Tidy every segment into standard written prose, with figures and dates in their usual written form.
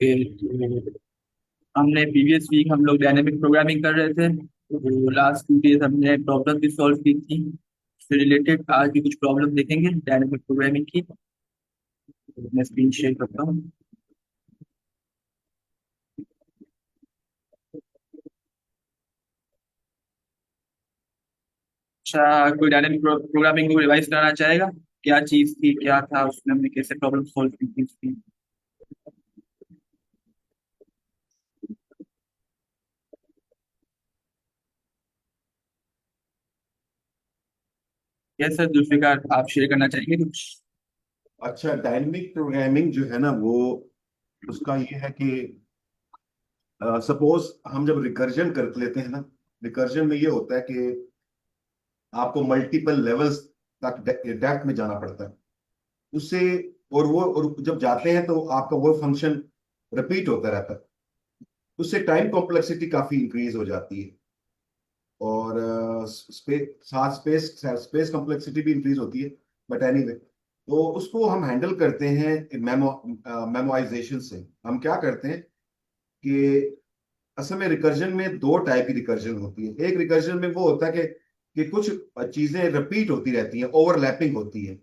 तो हमने previous week हम लोग डायनेमिक प्रोग्रामिंग कर रहे थे, तो लास्ट 2 डेज हमने प्रॉब्लम भी सॉल्व की थी। उससे रिलेटेड आज भी कुछ प्रॉब्लम देखेंगे डायनेमिक प्रोग्रामिंग की। तो मैं स्क्रीन शेयर करता हूँ। अच्छा, कोई डायनेमिक प्रोग्रामिंग को रिवाइज कराना चाहेगा? क्या चीज़ थी, क्या था उसमें, हमने कैसे प्रॉब्लम सॉल्व की थी उसकी? यस सर, जुल्फिकार आप शेयर करना चाहेंगे कुछ? अच्छा, डायनेमिक प्रोग्रामिंग जो है ना वो उसका ये है कि सपोज हम जब रिकर्जन कर लेते हैं ना, रिकर्जन में ये होता है कि आपको मल्टीपल लेवल्स तक डेप्थ में जाना पड़ता है उससे। और जब जाते हैं तो आपका वो फंक्शन रिपीट होता रहता है। उससे टाइम कॉम्प्लेक्सिटी काफी इंक्रीज हो जाती है और साथ स्पेस स्पेस कॉम्प्लेक्सिटी भी इंक्रीज होती है। बट एनीवे, तो उसको हम हैंडल करते हैं मेमोराइजेशन से। हम क्या करते हैं कि असल में रिकर्जन में दो टाइप की रिकर्जन होती है। एक रिकर्जन में वो होता है कि कुछ चीजें रिपीट होती रहती हैं, ओवरलैपिंग होती है।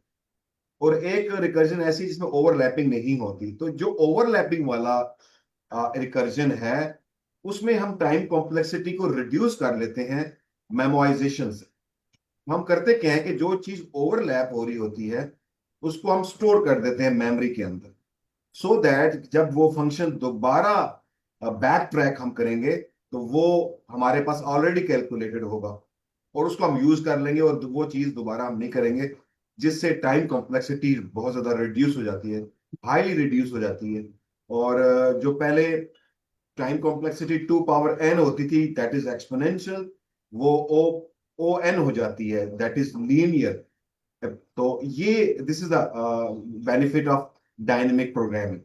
और एक रिकर्जन ऐसी जिसमें ओवरलैपिंग नहीं होती। तो जो ओवरलैपिंग वाला रिकर्जन है उसमें हम टाइम कॉम्प्लेक्सिटी को रिड्यूस कर लेते हैं मेमोराइजेशन से। हम करते क्या है कि जो चीज ओवरलैप हो रही होती है उसको हम स्टोर कर देते हैं मेमोरी के अंदर, सो दैट जब वो फंक्शन दोबारा बैक ट्रैक हम करेंगे तो वो हमारे पास ऑलरेडी कैलकुलेटेड होगा और उसको हम यूज कर लेंगे और वो चीज दोबारा हम नहीं करेंगे। जिससे टाइम कॉम्प्लेक्सिटी बहुत ज्यादा रिड्यूस हो जाती है, हाईली रिड्यूस हो जाती है। और जो पहले टाइम कॉम्प्लेक्सिटी 2 पावर n होती थी, दैट इज एक्सपोनेंशियल, वो ओ एन हो जाती है, दैट इज लीनियर। तो ये this is the benefit of dynamic programming.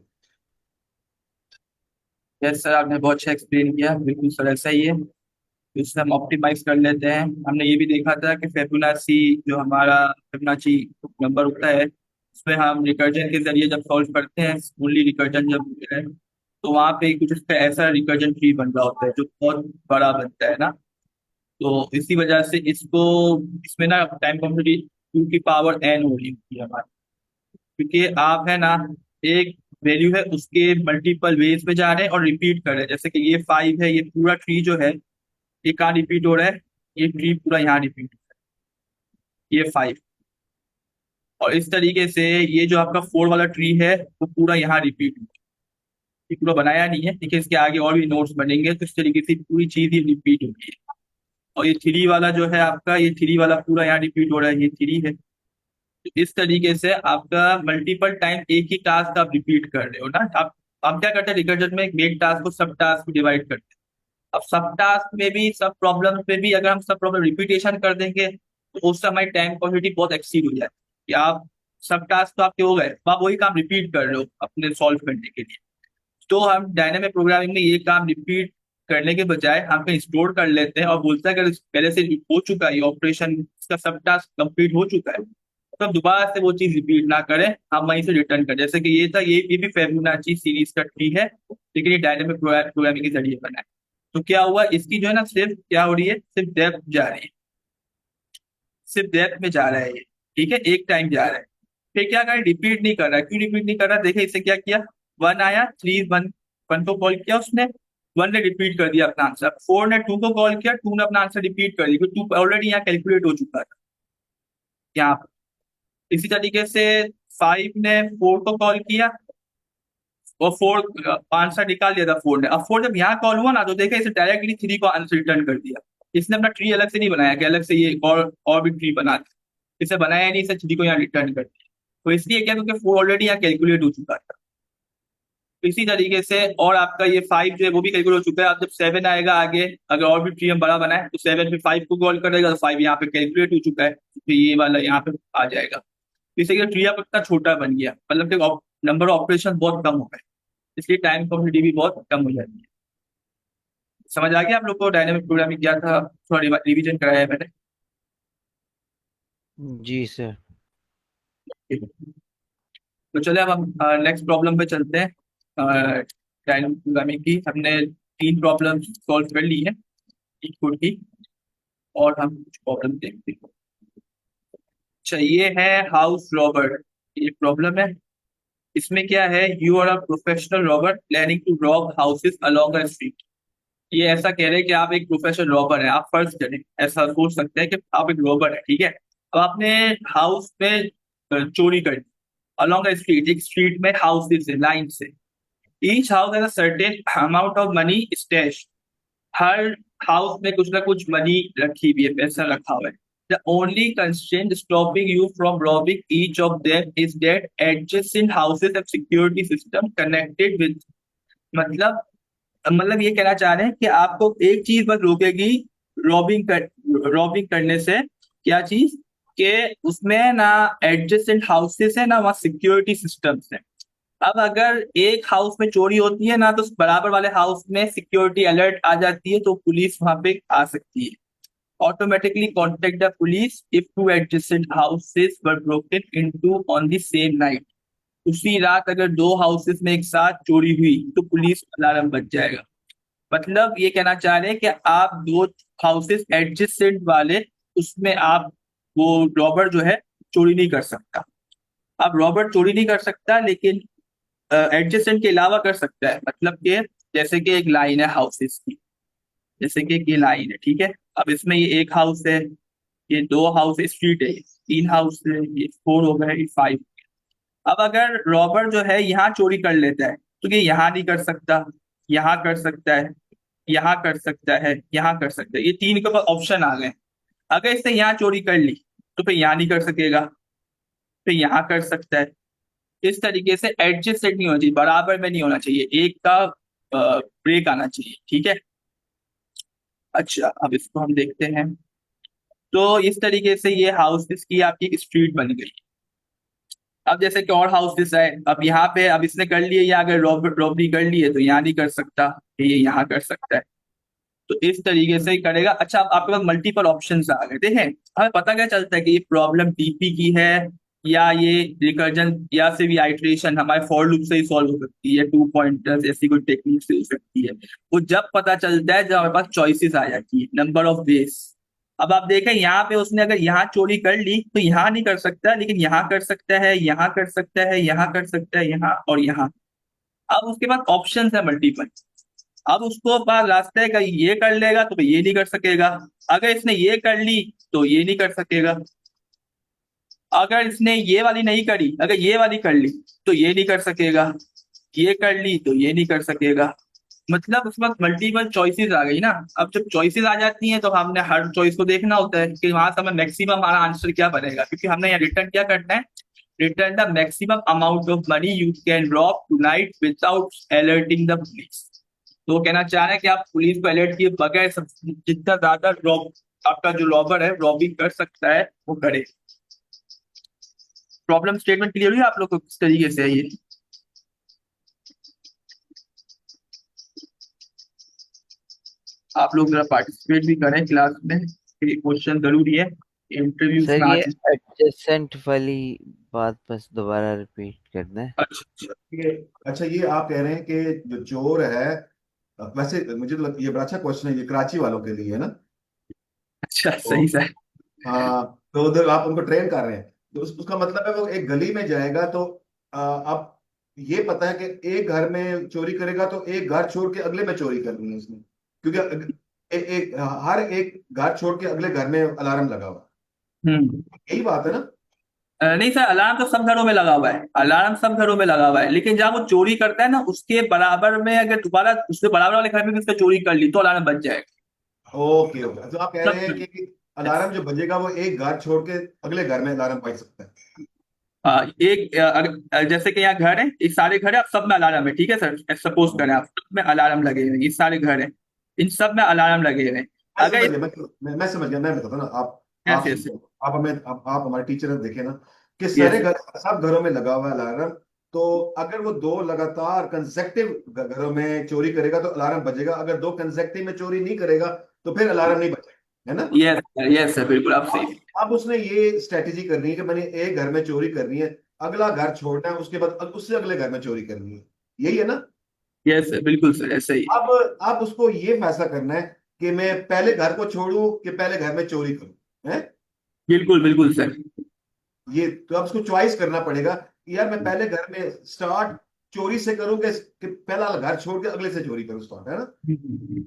Yes sir, आपने बहुत अच्छा एक्सप्लेन किया, बिल्कुल सर ऐसा ही है। तो इससे हम ऑप्टिमाइज कर लेते हैं। हमने ये भी देखा था कि फिबोनाची, जो हमारा फिबोनाची नंबर होता है, उसमें हम रिकर्जन के जरिए जब सॉल्व करते हैं, ओनली रिकर्जन जब होता है, तो वहाँ पे कुछ उसका ऐसा रिकर्जन ट्री बन रहा होता है जो बहुत बड़ा बनता है ना। तो इसी वजह से इसको, इसमें ना टाइम कॉम्प्लेक्सिटी 2 की पावर n हो रही होती है हमारी। क्योंकि आप है ना, एक वैल्यू है उसके मल्टीपल वेज पे जा रहे हैं और रिपीट कर रहे हैं। जैसे कि ये 5 है, ये पूरा ट्री जो है, ये कहाँ रिपीट हो रहा है? ये ट्री पूरा यहाँ रिपीट हो रहा है, ये 5। और इस तरीके से ये जो आपका 4 वाला ट्री है वो पूरा यहाँ रिपीट हो रहा है। ये पूरा बनाया नहीं है, देखिए इसके आगे और भी नोट्स बनेंगे, तो इस तरीके से पूरी चीज ही रिपीट होगी। और ये 3 वाला जो है आपका, ये 3 वाला पूरा यहाँ रिपीट हो रहा है, ये 3 है। तो इस तरीके से आपका मल्टीपल टाइम एक ही टास्क आप रिपीट कर रहे हो ना। आप क्या करते हैं, रिकर्जन में एक मेन टास्क को सब टास्क में डिवाइड करते हैं। अब सब टास्क में भी, सब प्रॉब्लम में भी अगर हम सब प्रॉब्लम रिपीटेशन कर देंगे तो उस समय टाइम क्वांटिटी बहुत एक्सीड हो जाती है कि आप सब टास्क तो आपके हो गए, तो आप वही काम रिपीट कर रहे हो अपने सॉल्व करने के लिए। तो हम डायनामिक प्रोग्रामिंग में ये काम रिपीट करने के बजाय हम कहीं स्टोर कर लेते हैं और बोलते हैं अगर पहले से हो चुका है ये ऑपरेशन, इसका सब टास्क कंप्लीट हो चुका है, तो हम दोबारा से वो चीज रिपीट ना करें, हम वहीं से रिटर्न करें। जैसे कि ये था, ये भी फिबोनाची सीरीज का ट्री है, लेकिन ये डायनामिक प्रोग्रामिंग के जरिए बना है। तो क्या हुआ, इसकी जो है ना सिर्फ क्या हो रही है, सिर्फ डेप्थ जा रही है, सिर्फ डेप्थ में जा रहा है ये। ठीक है, एक टाइम जा रहा है। फिर क्या करें, रिपीट नहीं कर रहा है। क्यों रिपीट नहीं कर रहा? देखिए इससे क्या किया, 1 आया, 3 वन, 1 को कॉल किया उसने, 1 ने रिपीट कर दिया अपना आंसर। 4 ने 2 को कॉल किया, 2 ने अपना आंसर रिपीट कर दिया, क्योंकि 2 ऑलरेडी यहाँ कैलकुलेट हो चुका था यहाँ पर। इसी तरीके से 5 ने 4 को कॉल किया और 4 आंसर निकाल दिया था 4 ने। अब 4 जब यहाँ कॉल हुआ ना, तो देखा इसे डायरेक्टली 3 को आंसर रिटर्न कर दिया। इसने अपना ट्री अलग से नहीं बनाया कि अलग से ये और भी ट्री बना दिया। इसे बनाया नहीं, इसे 3 को यहाँ रिटर्न कर दिया। तो इसलिए क्या, क्योंकि 4 ऑलरेडी यहाँ कैलकुलेट हो चुका था। तो इसी तरीके से, और आपका ये 5 जो है वो भी कैलकुलेट हो चुका है। अब जब 7 आएगा आगे, अगर और भी ट्री हम बड़ा बनाए, तो 7 फिर 5 को कॉल करेगा, तो 5 यहाँ पे कैलकुलेट हो चुका है, तो ये वाला यहाँ पे आ जाएगा। तो इससे ट्री अब इतना छोटा बन गया, मतलब कि नंबर ऑफ ऑपरेशन बहुत कम हो गए, इसलिए टाइम कॉम्प्लेक्सिटी भी बहुत कम हो जाती है। समझ आ गया आप लोग को डायनेमिक प्रोग्रामिंग क्या था? थोड़ा रिवीजन कराया है मैंने। जी सर। ठीक है। तो चले अब हम नेक्स्ट प्रॉब्लम पे चलते हैं। डायनेमिक प्रोग्रामिंग की हमने 3 प्रॉब्लम सॉल्व कर ली है चीट कोड की। और हम कुछ प्रॉब्लम देखते हैं। अच्छा, ये है हाउस रॉबर। ये प्रॉब्लम है। इसमें क्या है, you are a professional robber planning to rob houses along a street. ये ऐसा कह रहे हैं कि आप एक प्रोफेशनल रॉबर हैं। आप फर्ज करें, ऐसा सोच सकते हैं कि आप एक रॉबर है, ठीक है। तो आपने हाउस में चोरी कर दी अलोंग अ स्ट्रीट। एक स्ट्रीट में हाउसेस है लाइन से। Each house has a certain amount of money stash. Her house में कुछ ना कुछ मनी रखी हुई है, पैसा रखा हुआ है। The only constraint stopping you from robbing each of them is that adjacent houses have security system connected with. मतलब मतलब ये कहना चाह रहे हैं कि आपको एक चीज बस रोकेगी रॉबिंग करने से। क्या चीज? कि उसमें ना एडजेसेंट हाउसेस है ना वहाँ सिक्योरिटी सिस्टम्स है। अब अगर एक हाउस में चोरी होती है ना, तो उस बराबर वाले हाउस में सिक्योरिटी अलर्ट आ जाती है, तो पुलिस वहां पे आ सकती है। Automatically contact the police if two adjacent houses were broken into on the same night. उसी रात अगर दो हाउसेस में एक साथ चोरी हुई तो पुलिस अलार्म बज जाएगा। मतलब ये कहना चाह रहे हैं कि आप दो हाउसेस एडजेसेंट वाले, उसमें आप वो रॉबर जो है चोरी नहीं कर सकता। अब रॉबर चोरी नहीं कर सकता, लेकिन एडजेसेंट के अलावा कर सकता है। मतलब कि जैसे कि एक लाइन है हाउसेस की, जैसे कि ये लाइन है, ठीक है। अब इसमें ये एक हाउस है, ये दो हाउस स्ट्रीट है, 3 हाउस है, ये 4 हो गए, ये 5। अब अगर रॉबर जो है यहाँ चोरी कर लेता है, तो ये यहाँ नहीं कर सकता, यहाँ कर सकता है, यहाँ कर सकता है, यहाँ कर सकता है। ये 3 के पास ऑप्शन आ गए। अगर इसने यहाँ चोरी कर ली तो फिर यहाँ नहीं कर सकेगा, फिर यहाँ कर सकता है। इस तरीके से एडजस्टेड नहीं होना चाहिए, बराबर में नहीं होना चाहिए, एक का ब्रेक आना चाहिए, ठीक है। अच्छा, अब इसको हम देखते हैं। तो इस तरीके से ये हाउसेस की आपकी स्ट्रीट बन गई। अब जैसे कि और हाउसेस है, अब यहाँ पे अब इसने कर लिए, या अगर रॉबरी कर लिए तो यहाँ नहीं कर सकता, ये यहाँ कर सकता है। तो इस तरीके से ही करेगा। अच्छा, अब आपके पास मल्टीपल ऑप्शंस आ गए, देखें। हमें पता क्या चलता है कि ये प्रॉब्लम टीपी की है, या ये रिकर्जन, या से भी आइट्रेशन हमारे फॉर लूप से ही सॉल्व हो सकती है, 2 पॉइंटर्स ऐसी कोई टेक्निक से हो सकती है। वो जब पता चलता है जब हमारे पास चॉइसेस आ जाती है, नंबर ऑफ वेज। अब आप देखें यहाँ पे उसने अगर यहाँ चोरी कर ली तो यहाँ नहीं कर सकता, लेकिन यहाँ कर सकता है, यहाँ कर सकता है, यहाँ कर सकता है, यहाँ और यहाँ। अब उसके पास ऑप्शन है मल्टीपल। अब उसको पास रास्ता है कि ये कर लेगा तो ये नहीं कर सकेगा। अगर इसने ये कर ली तो ये नहीं कर सकेगा। अगर इसने ये वाली नहीं करी, अगर ये वाली कर ली तो ये नहीं कर सकेगा। ये कर ली तो ये नहीं कर सकेगा। मतलब उस वक्त मल्टीपल चॉइसेस आ गई ना। अब जब चॉइसेस आ जाती हैं तो हमने हर चॉइस को देखना होता है कि वहां से हमें मैक्सिमम हमारा आंसर क्या बनेगा, क्योंकि हमने यहाँ रिटर्न क्या करना है, return the maximum amount of money you can rob tonight without alerting the police. तो वो कहना चाह रहे हैं कि आप पुलिस को अलर्ट किए बगैर जितना ज्यादा रॉब आपका जो रॉबर है रॉबिंग कर सकता है वो करे। प्रॉब्लम स्टेटमेंट क्लियर हुई आप लोग को किस तरीके से है ये? आप लोग जरा पार्टिसिपेट भी करें क्लास में, ये क्वेश्चन जरूरी है, इंटरव्यूज सर में आ ये जाए। एडजेसेंट वाली बात बस दोबारा रिपीट करना है। अच्छा अच्छा। ये अच्छा, ये आप कह रहे हैं कि जो चोर है, वैसे मुझे तो ये बड़ा अच्छा क्वेश्चन है, ये कराची वालों के लिए है ना। अच्छा, तो सही सर। हाँ, तो उधर आप उनको ट्रेन कर रहे हैं, तो उसका मतलब है वो एक गली में जाएगा तो आप ये पता है कि एक घर में चोरी करेगा तो एक घर छोड़ के अगले में चोरी करनी है उसने, क्योंकि हर एक घर छोड़ के अगले घर में अलार्म लगा हुआ हम्म। है। यही बात है ना। नहीं सर, अलार्म तो सब घरों में लगा हुआ है, अलार्म सब घरों में लगा हुआ है, लेकिन जहाँ वो चोरी करता है ना उसके बराबर में अगर दोबारा उसके बराबर वाले घर में भी उसका चोरी कर ली तो अलार्म बच जाएगा। ओके ओके, तो आप कह रहे हैं सब। कि अलार्म जो बजेगा वो एक घर छोड़ के अगले घर में अलार्म बज सकता है। एक जैसे कि यहाँ घर है, एक सारे घर है, अब सब में अलार्म है, ठीक है सर। सपोज करें आप सब में अलार्म लगे हुए हैं, ये सारे घर हैं, इन सब में अलार्म लगे हुए हैं। मैं अगर समझ गया, मैं समझ गया, मैं बताता ना। आप कैसे ऐसे? सुनो, आप हमें आप हमारे टीचर देखे ना कि सारे यस। घर, सब घरों में लगा हुआ है अलार्म। तो अगर वो दो लगातार कंसेक्टिव घरों में चोरी करेगा तो अलार्म बजेगा, अगर दो कंसेक्टिव में चोरी नहीं करेगा तो फिर अलार्म नहीं बजेगा, है ना। यस सर, यस सर, बिल्कुल आप सही। अब उसने ये स्ट्रेटेजी करनी है कि मैंने एक घर में चोरी करनी है, अगला घर छोड़ना है, उसके बाद उससे अगले घर में चोरी करनी है, यही है ना। यस सर, बिल्कुल सर, ऐसा ही है। अब उसको ये फैसला करना है कि मैं पहले घर को छोड़ूं कि पहले घर में चोरी करूं, है? बिल्कुल बिल्कुल सर। ये तो अब उसको चॉइस करना पड़ेगा कि यार मैं पहले घर में स्टार्ट चोरी से करूं कि पहला घर छोड़ के अगले से चोरी करूं स्टार्ट, है ना?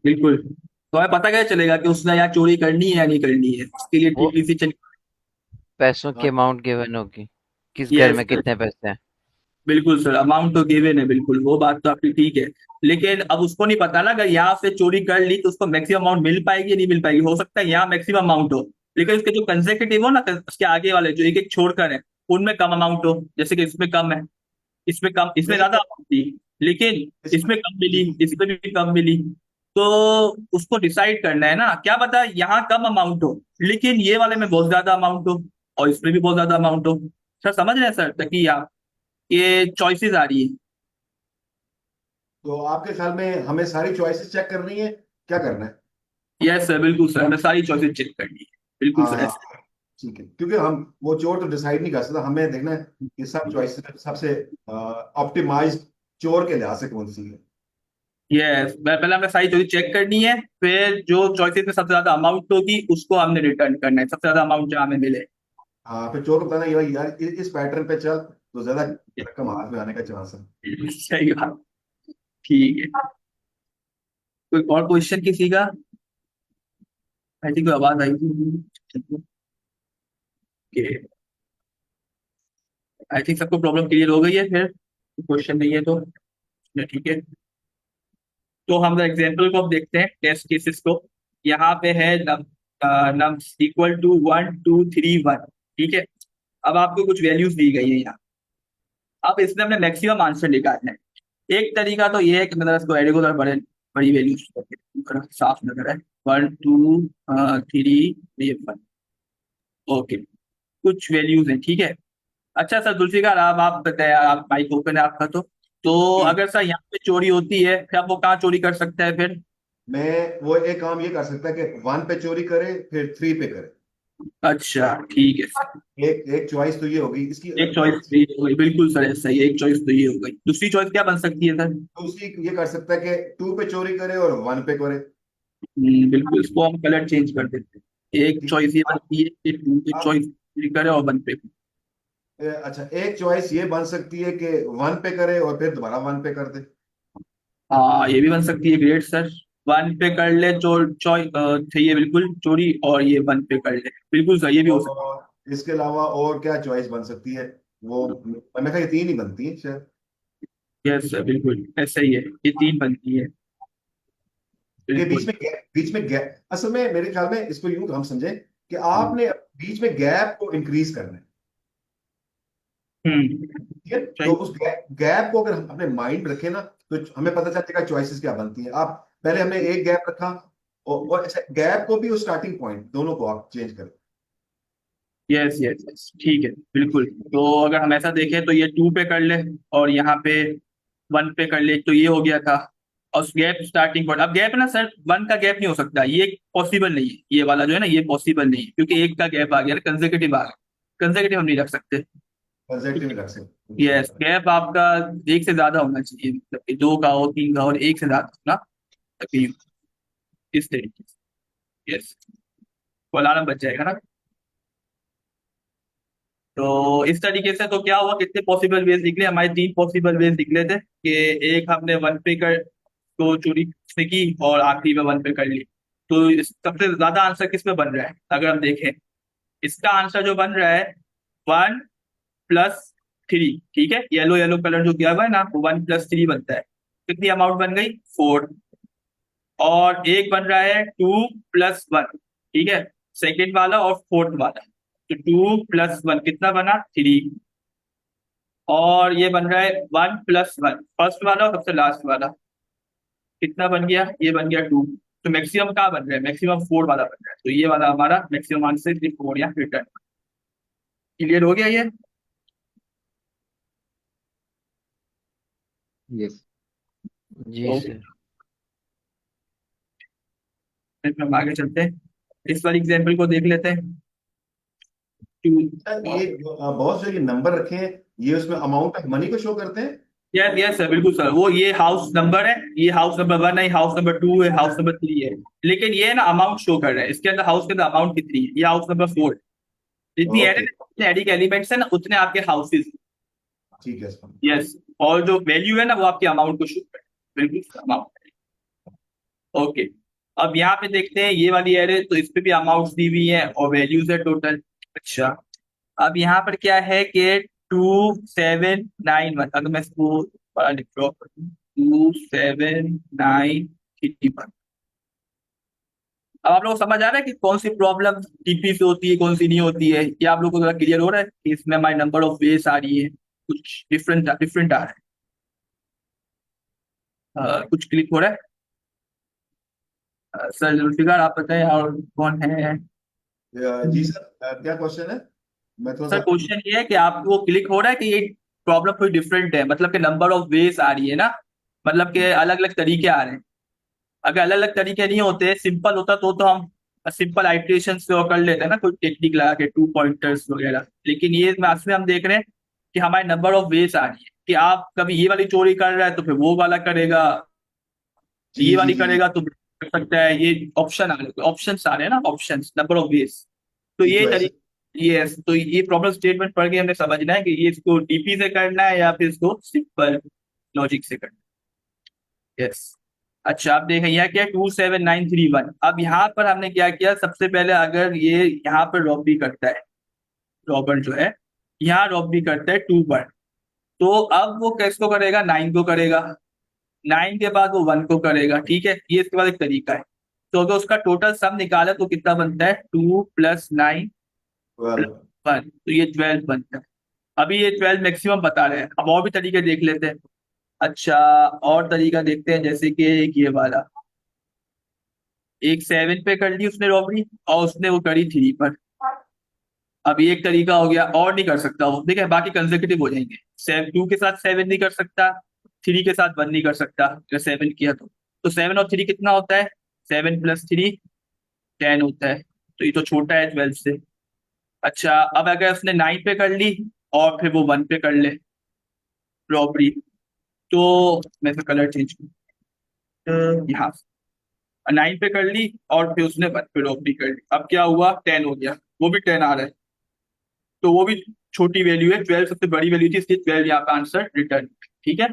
बिल्कुल। तो हमें पता कैसे चलेगा कि उसने यहाँ चोरी करनी है या नहीं करनी है, उसके लिए वो ठीक डिसीजन। पैसों की हाँ। अमाउंट गिवन होगी, किस घर यस में कितने पैसे हैं। बिल्कुल सर, अमाउंट तो गिवन है, बिल्कुल वो बात तो आपकी ठीक है। लेकिन अब उसको नहीं पता ना, अगर यहाँ से चोरी कर ली तो उसको मैक्सिमम अमाउंट मिल पाएगी या नहीं मिल पाएगी। हो सकता है यहाँ मैक्सिमम अमाउंट हो, लेकिन उसके जो कंसेक्यूटिव हो ना, उसके आगे वाले जो एक एक छोड़कर है, उनमें कम अमाउंट हो। जैसे कि इसमें कम है, इसमें कम, इसमें नहीं ज्यादा तो अमाउंट थी, लेकिन इसमें इसमें कम मिली, इसमें भी कम मिली। तो उसको डिसाइड करना है ना, क्या पता यहाँ कम अमाउंट हो लेकिन ये वाले में बहुत ज्यादा अमाउंट हो, और इसमें भी बहुत ज्यादा अमाउंट हो। सर समझ रहे हैं सर, ताकि आप, ये चॉइसेस आ रही है। तो आपके ख्याल में हमें सारी चॉइसेस चेक करनी है, क्या करना है? यस सर, बिल्कुल सर, हमें सारी चॉइसेस चेक करनी है। बिल्कुल सर, हाँ, ऐसे। ठीक है, क्योंकि हम वो चोर तो डिसाइड नहीं कर सकता, हमें देखना है कि सब चॉइसेस में सबसे ऑप्टिमाइज चोर के लिहाज से कौन सी है। यस, पहले हमें सारी चॉइसेस चेक करनी है, फिर जो चॉइसेस में सबसे ज्यादा अमाउंट होगी उसको हमने रिटर्न करना है, सबसे ज्यादा अमाउंट जहाँ हमें मिले। हाँ, फिर चोर को बताना ये भाई यार इस पैटर्न पे चल तो ज्यादा रकम हाथ में आने का चांस है। सही बात। ठीक है। कोई और क्वेश्चन किसी का? आई थिंक आवाज आई थी। आई थिंक सबको प्रॉब्लम क्लियर हो गई है, फिर क्वेश्चन नहीं है तो ठीक है। तो हम एग्जाम्पल को अब देखते हैं, टेस्ट केसेस को। यहाँ पे है नम नम इक्वल टू 1 2 3 1। ठीक है। अब आपको कुछ वैल्यूज दी गई है यहाँ। अब इसमें हमने मैक्सिमम आंसर निकालना है। एक तरीका तो ये है कि मतलब इसको रेगुलर बड़े बड़ी वैल्यूज साफ नजर है। 1 2 3 1। ओके, कुछ वैल्यूज हैं, ठीक है। अच्छा सर जुल्फिकार, आप बताए, आप माइक ओपन है आपका तो ठीक। अगर सर यहाँ पे चोरी होती है फिर आप वो कहाँ चोरी कर सकता है फिर? मैं वो एक काम ये कर सकता है कि वन पे चोरी करे फिर थ्री पे करे। अच्छा ठीक है सर। एक एक चॉइस तो ये होगी इसकी। एक चॉइस तो ये हो गई, बिल्कुल सर, ऐसा ही है, एक चॉइस तो ये हो गई। दूसरी चॉइस क्या बन सकती है सर? दूसरी ये कर सकता है कि टू पे चोरी करे और वन पे करे। बिल्कुल, इसको हम कलर चेंज कर देते हैं। एक ठीक चॉइस ये है। बनती है कि टू की अब चॉइस करे और वन पे। अच्छा, एक चॉइस ये बन सकती है कि वन पे करे और फिर दोबारा वन पे कर दे। हाँ, ये भी बन सकती है, ग्रेट सर। वन पे कर ले चोर चॉइस, सही है बिल्कुल, चोरी, और ये वन पे कर ले, बिल्कुल सर, ये भी हो सकता और इसके अलावा और क्या चॉइस बन सकती है? वो मैं ये तीन ही बनती है शायद। है। यस सर, बिल्कुल ऐसा ही है, ये तीन बनती है। ये बिल्कुल। बीच में गैप, असल में मेरे ख्याल में इसको यूं हम समझे कि आपने बीच में गैप को इंक्रीज करना है। ठीक है, तो सही। उस गैप को अगर हम अपने माइंड में रखें ना तो हमें पता चलेगा चॉइसेस क्या बनती हैं। आप पहले हमने एक गैप रखा और अच्छा गैप को भी और स्टार्टिंग पॉइंट दोनों को आप चेंज करें। यस यस यस, ठीक है बिल्कुल। तो अगर हम ऐसा देखें तो ये टू पे कर ले, और यहाँ पे वन पे कर ले, तो ये हो गया था। और गैप स्टार्टिंग पॉइंट, अब गैप ना सर, वन का गैप नहीं हो सकता, ये पॉसिबल नहीं है, ये वाला जो है ना, ये पॉसिबल नहीं है, क्योंकि एक का गैप आ गया ना, कंसेक्यूटिव आ गया, कंसेक्यूटिव हम नहीं रख सकते। कंजर्वेटिव ठीक में रख सकते हैं, है। सही यस, बात। गैप आपका एक से ज्यादा होना चाहिए, मतलब कि दो का हो, तीन का हो, और एक से ज्यादा होना तकरीब, इस तरीके से। यस, तो अलार्म बच जाएगा ना। तो इस तरीके से तो क्या हुआ, कितने पॉसिबल वेज निकले हमारे? तीन पॉसिबल वेज निकले थे कि एक हमने वन पे कर तो चोरी से की, और आखिरी में वन पे कर ली। तो सबसे ज्यादा आंसर किस में बन रहा है अगर हम देखें? इसका आंसर जो बन रहा है 1 + 3। ठीक है, येलो येलो कलर जो किया हुआ है ना, वो 1 + 3 बनता है। कितनी अमाउंट बन गई? 4। और एक बन रहा है 2 + 1। ठीक है, सेकेंड वाला और फोर्थ वाला। तो 2 + 1 कितना बना? 3। और ये बन रहा है 1 + 1, फर्स्ट वाला और सबसे लास्ट वाला, कितना बन गया? ये बन गया 2। तो मैक्सिमम कहाँ बन रहा है? मैक्सिमम 4 वाला बन रहा है, तो ये वाला हमारा मैक्सिमम आंसर 4 या रिटर्न। क्लियर हो गया ये? यस। जी ओके, सर। फिर हम आगे चलते हैं, इस वाली एग्जाम्पल को देख लेते हैं। टू। ये बहुत जो ये नंबर रखे हैं ये उसमें अमाउंट ऑफ मनी को शो करते हैं। यस यस सर, बिल्कुल सर, वो ये हाउस नंबर है, ये हाउस नंबर 1 है, हाउस नंबर 2 है, हाउस नंबर 3 है। लेकिन ये ना अमाउंट शो कर रहा है, इसके अंदर हाउस के अंदर अमाउंट कितनी है, ये हाउस नंबर 4 है। जितनी एड है ओके, ना, जितने एडी के एलिमेंट्स है ना, उतने आपके हाउसेस। ठीक है सर। यस। और जो वैल्यू है ना, वो आपके अमाउंट को शो कर रहा है, बिल्कुल अमाउंट। ओके। अब यहाँ पे देखते हैं ये वाली एरे, तो इस पे भी अमाउंट दी हुई है और वैल्यूज है टोटल। अच्छा, अब यहाँ पर क्या है कि 2791, अगर मैं इसको बड़ा लिख रहा हूँ, 2791। अब आप लोग को समझ आ रहा है कि कौन सी प्रॉब्लम टीपी से होती है, कौन सी नहीं होती है? ये आप लोग को थोड़ा क्लियर हो रहा है कि इसमें हमारी नंबर ऑफ वेज आ रही है, कुछ डिफरेंट डिफरेंट आ रहा है। कुछ क्लिक हो रहा है? सर जुल्फिकार आप बताएं, और कौन है? जी सर, क्या क्वेश्चन है? मैं थोड़ा सर सा। क्वेश्चन ये है कि आपको क्लिक हो रहा है कि ये प्रॉब्लम कोई डिफरेंट है, मतलब कि नंबर ऑफ वेज आ रही है ना, मतलब कि अलग अलग तरीके आ रहे हैं। अगर अलग अलग तरीके नहीं होते, सिंपल होता तो हम सिंपल आइट्रेशन से वो कर लेते हैं ना, कोई टेक्निक लगा के 2 पॉइंटर्स वगैरह। लेकिन ये इसमें हम देख रहे हैं कि हमारे नंबर ऑफ वेज आ रही है, कि आप कभी ये वाली चोरी कर रहा है तो फिर वो वाला करेगा, जी ये जी वाली जी जी। करेगा तो कर सकता है। ये ऑप्शन आ रहे, ऑप्शन आ रहे हैं ना, ऑप्शन नंबर ऑफ वेज। तो ठीक ये है सर। तरीके, ये तो ये प्रॉब्लम स्टेटमेंट पढ़ के हमें समझना है कि ये इसको डीपी से करना है या फिर इसको सिंपल लॉजिक से करना है। यस। अच्छा, आप देखें यहाँ क्या 27931। अब यहाँ पर हमने क्या किया, सबसे पहले अगर ये यहाँ पर रॉबरी करता है, रॉबर जो है यहाँ रॉबरी करता है 2 पर, तो अब वो किसको करेगा, 9 को करेगा। 9 के बाद वो 1 को करेगा, ठीक है, ये इसके बाद एक तरीका है। तो अगर उसका टोटल सम निकाला तो कितना बनता है, 2 + 9 वेल। + 1, तो ये 12 बनता है। अभी ये 12 मैक्सिमम बता रहे हैं, अब और भी तरीके देख लेते हैं। अच्छा, और तरीका देखते हैं, जैसे कि एक ये वाला, एक 7 पे कर ली उसने रॉबरी और उसने वो करी 3 पर। अब ये एक तरीका हो गया, और नहीं कर सकता वो, ठीक है, बाकी कंसेक्यूटिव हो जाएंगे। 2 के साथ 7 नहीं कर सकता, 3 के साथ 1 नहीं कर सकता, अगर 7 किया तो 7 और 3 कितना होता है, 7 + 3 10 होता है, तो ये तो छोटा है 12 से। अच्छा, अब अगर उसने 9 पे कर ली और फिर वो 1 पे कर ले रॉबरी, तो मैं इसका कलर चेंज करूँ, यहाँ 9 पे कर ली और फिर उसने 1 पे रॉबरी कर ली, अब क्या हुआ, 10 हो गया, वो भी 10 आ रहा है, तो वो भी छोटी वैल्यू है। 12 सबसे बड़ी वैल्यू थी, इसलिए 12 यहाँ पे आंसर रिटर्न। ठीक है।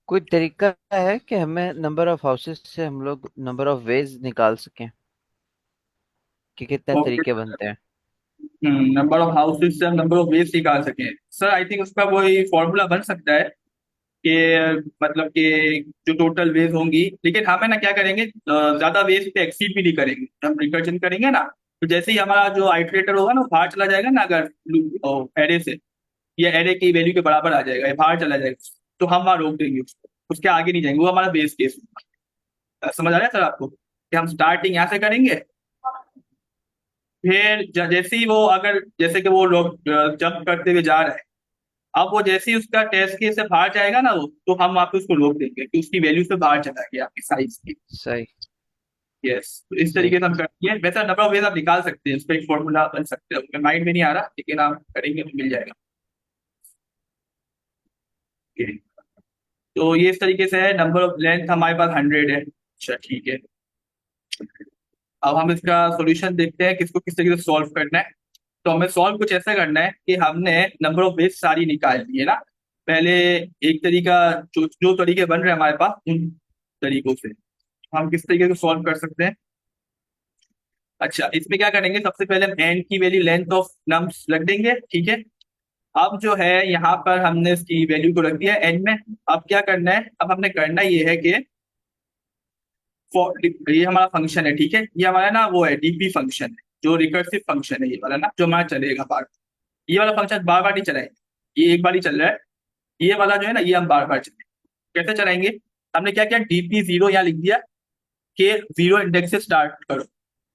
कोई तरीका है कि हमें नंबर ऑफ हाउसेस से हम लोग नंबर ऑफ वेज निकाल सकें, कि कितने ओके। तरीके बनते हैं? नंबर ऑफ हाउसेस से हम नंबर ऑफ वेज निकाल सकें? सर आई थिंक उसका कोई फॉर्मूला बन सकता है कि मतलब कि जो टोटल वेज होंगी, लेकिन हमें ना क्या करेंगे, ज्यादा वेज पे एक्सीड भी नहीं करेंगे। हम रिकर्जन करेंगे ना, तो जैसे ही हमारा जो आइटरेटर होगा ना वो बाहर चला जाएगा ना, अगर एरे से, या एरे की वैल्यू के बराबर आ जाएगा, या बाहर चला जाएगा, तो हम वहां रोक देंगे उसको, उसके आगे नहीं जाएंगे, वो हमारा बेस केस होगा। समझ आ रहा है सर आपको, कि हम स्टार्टिंग यहाँ से करेंगे, फिर जैसे ही वो, अगर जैसे कि वो लोग जंप करते हुए जा रहे हैं, अब वो जैसे ही उसका टेस्ट केस से बाहर जाएगा ना वो, तो हम वहाँ पे उसको रोक देंगे कि उसकी वैल्यू से बाहर चला गया आपकी साइज की। सही। यस, तो इस सही। तरीके से हम करते हैं। वैसे नंबर ऑफ वेज आप निकाल सकते हैं, उसका एक फॉर्मूला बन सकते हैं, माइंड में नहीं आ रहा, लेकिन आप करेंगे तो मिल जाएगा। Okay. तो ये इस तरीके से है, नंबर ऑफ लेंथ हमारे पास 100 है। अच्छा ठीक है, अब हम इसका सॉल्यूशन देखते हैं, किसको किस तरीके से सॉल्व करना है। तो हमें सॉल्व कुछ ऐसा करना है कि हमने नंबर ऑफ वेज सारी निकाल ली है ना, पहले एक तरीका, जो तरीके बन रहे हैं हमारे पास उन तरीकों से हम किस तरीके से सॉल्व कर सकते हैं। अच्छा, इसमें क्या करेंगे, सबसे पहले हम एन की वैल्यू लेंथ ऑफ नम्स रख देंगे, ठीक है। अब जो है यहाँ पर हमने इसकी वैल्यू को रख दिया एन में। अब क्या करना है, अब हमने करना ये है कि ये हमारा फंक्शन है, ठीक है, ये हमारा ना वो है डीपी फंक्शन है, जो रिकर्सिव फंक्शन है ये वाला ना, जो हमारा चलेगा बार, ये वाला फंक्शन बार बार नहीं चलाएंगे, ये एक बार ही चल रहा है। ये वाला जो है ना, ये हम बार बार चलेंगे। कैसे चलाएंगे, हमने क्या किया, डीपी 0 यहाँ लिख दिया कि 0 इंडेक्स से स्टार्ट करो।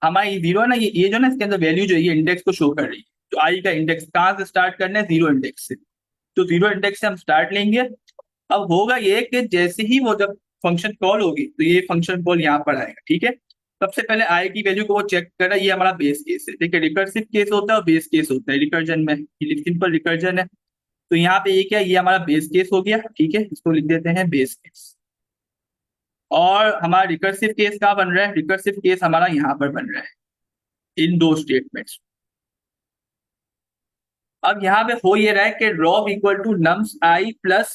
हमारा ये 0 है ना, ये जो ना, इसके अंदर वैल्यू जो है ये इंडेक्स को शो कर रही है, तो आई का इंडेक्स कहाँ से स्टार्ट करना है, 0 इंडेक्स से, तो 0 इंडेक्स से हम स्टार्ट लेंगे। अब होगा ये कि जैसे ही वो जब फंक्शन कॉल होगी, तो ये फंक्शन कॉल यहाँ पर आएगा, ठीक है। सबसे पहले आई की वैल्यू को वो चेक कर रहा है, ये हमारा बेस केस है, ठीक है, रिकर्सिव केस होता है और बेस केस होता है रिकर्जन में, ये सिंपल रिकर्जन है। तो यहाँ पे ये क्या, ये हमारा बेस केस हो गया, ठीक है, इसको लिख देते हैं बेस केस। और हमारा रिकर्सिव केस कहाँ बन रहा है, रिकर्सिव केस हमारा यहाँ पर बन रहा है इन दो स्टेटमेंट्स। अब यहाँ पे हो ये रहा है कि rob equal to nums I plus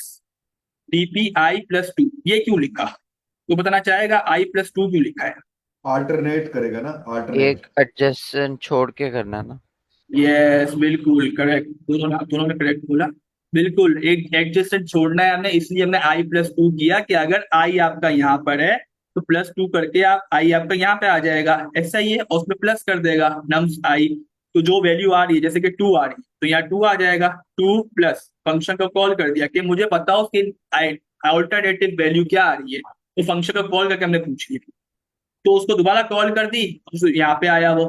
DP I plus two, ये क्यों लिखा, तो बताना चाहेगा आई प्लस टू क्यों लिखा है। अल्टरनेट करेगा ना, अल्टरनेट। एक एडजस्टेंट छोड़ के करना ना। यस बिल्कुल करेक्ट, दोनों ने करेक्ट बोला। बिल्कुल एक एडजेसेंट छोड़ना है हमने, इसलिए हमने आई प्लस टू किया कि अगर आई आपका यहाँ पर है तो प्लस टू करके आप आई आपका यहाँ पे आ जाएगा, ऐसा ही है, और उसमें प्लस कर देगा नम्स आई। तो जो वैल्यू आ रही है जैसे कि टू आ रही है तो यहाँ टू आ जाएगा, टू प्लस फंक्शन को कॉल कर दिया कि मुझे बताओ कि अल्टरनेटिव वैल्यू क्या आ रही है, तो फंक्शन को कॉल करके हमने पूछ लिया, तो उसको दोबारा कॉल कर दी, यहाँ पे आया वो।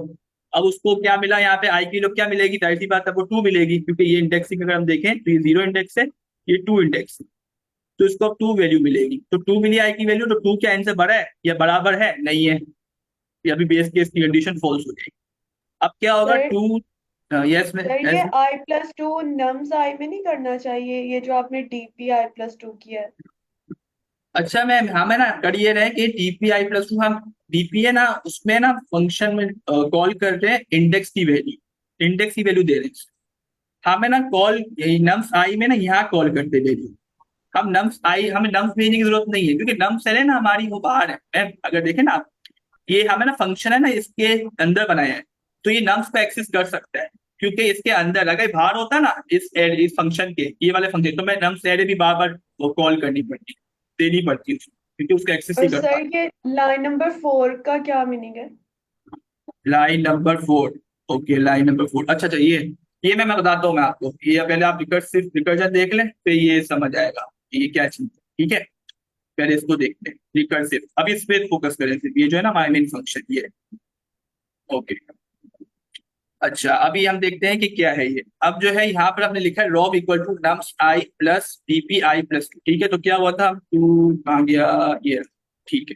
अब उसको क्या मिला, यहाँ पे आई की वैल्यू क्या मिलेगी, जाहिर सी बात है वो टू मिलेगी, क्योंकि ये इंडेक्सिंग अगर हम देखें तो ये जीरो इंडेक्स है, ये टू इंडेक्स है, तो इसको अब टू वैल्यू मिलेगी, तो टू मिली आई की वैल्यू, तो टू क्या एन से बड़ा है या बराबर है, नहीं है, ये अभी बेस केस की कंडीशन फॉल्स हो जाएगी। अब क्या होगा, सर टू यस में सर ये yes, I plus to nums आई में नहीं करना चाहिए, ये जो आपने डीपी आई प्लस टू किया है। अच्छा मैम, हमें ना करिए रहे कि डीपीआई प्लस टू, हम डीपी है ना उसमें ना फंक्शन में कॉल कर रहे हैं इंडेक्स की वैल्यू, इंडेक्स की वैल्यू दे रहे हैं, हमें ना कॉल नम्स आई में ना यहाँ कॉल करते वैल्यू, हम नम्स आई, हमें नम्स भेजने की जरूरत नहीं है, क्योंकि नम्स है ना हमारी वो बाहर है मैम, अगर देखें ना आप, ये हमें ना फंक्शन है ना इसके अंदर बनाया है, तो ये नम्स को एक्सेस कर सकता है, क्योंकि इसके अंदर अगर बाहर होता ना इस फंक्शन के, ये वाले फंक्शन, तो मैं नम्स एरे भी बार बार वो कॉल करनी पड़ती, देनी पड़ती है उसको, क्योंकि उसका एक्सेस और ही कर सर पाता। ये लाइन नंबर 4 का क्या मीनिंग है। Line number four, okay line number four, अच्छा अच्छा, ये मैं बताता हूँ मैं आपको, ये पहले आप रिकर्सिव रिकर्जन देख लें फिर ये समझ आएगा कि ये क्या चीज है, ठीक है, पहले इसको देखते हैं रिकर्सिव, अब इस पे फोकस करें सिर्फ, ये जो है ना हमारा मेन फंक्शन ये, ओके। अच्छा अभी हम देखते हैं कि क्या है ये, अब जो है यहाँ पर हमने लिखा है rob equal to nums I plus DP I plus two, ठीक है, तो क्या हुआ था, टू आ गया ये, ठीक है,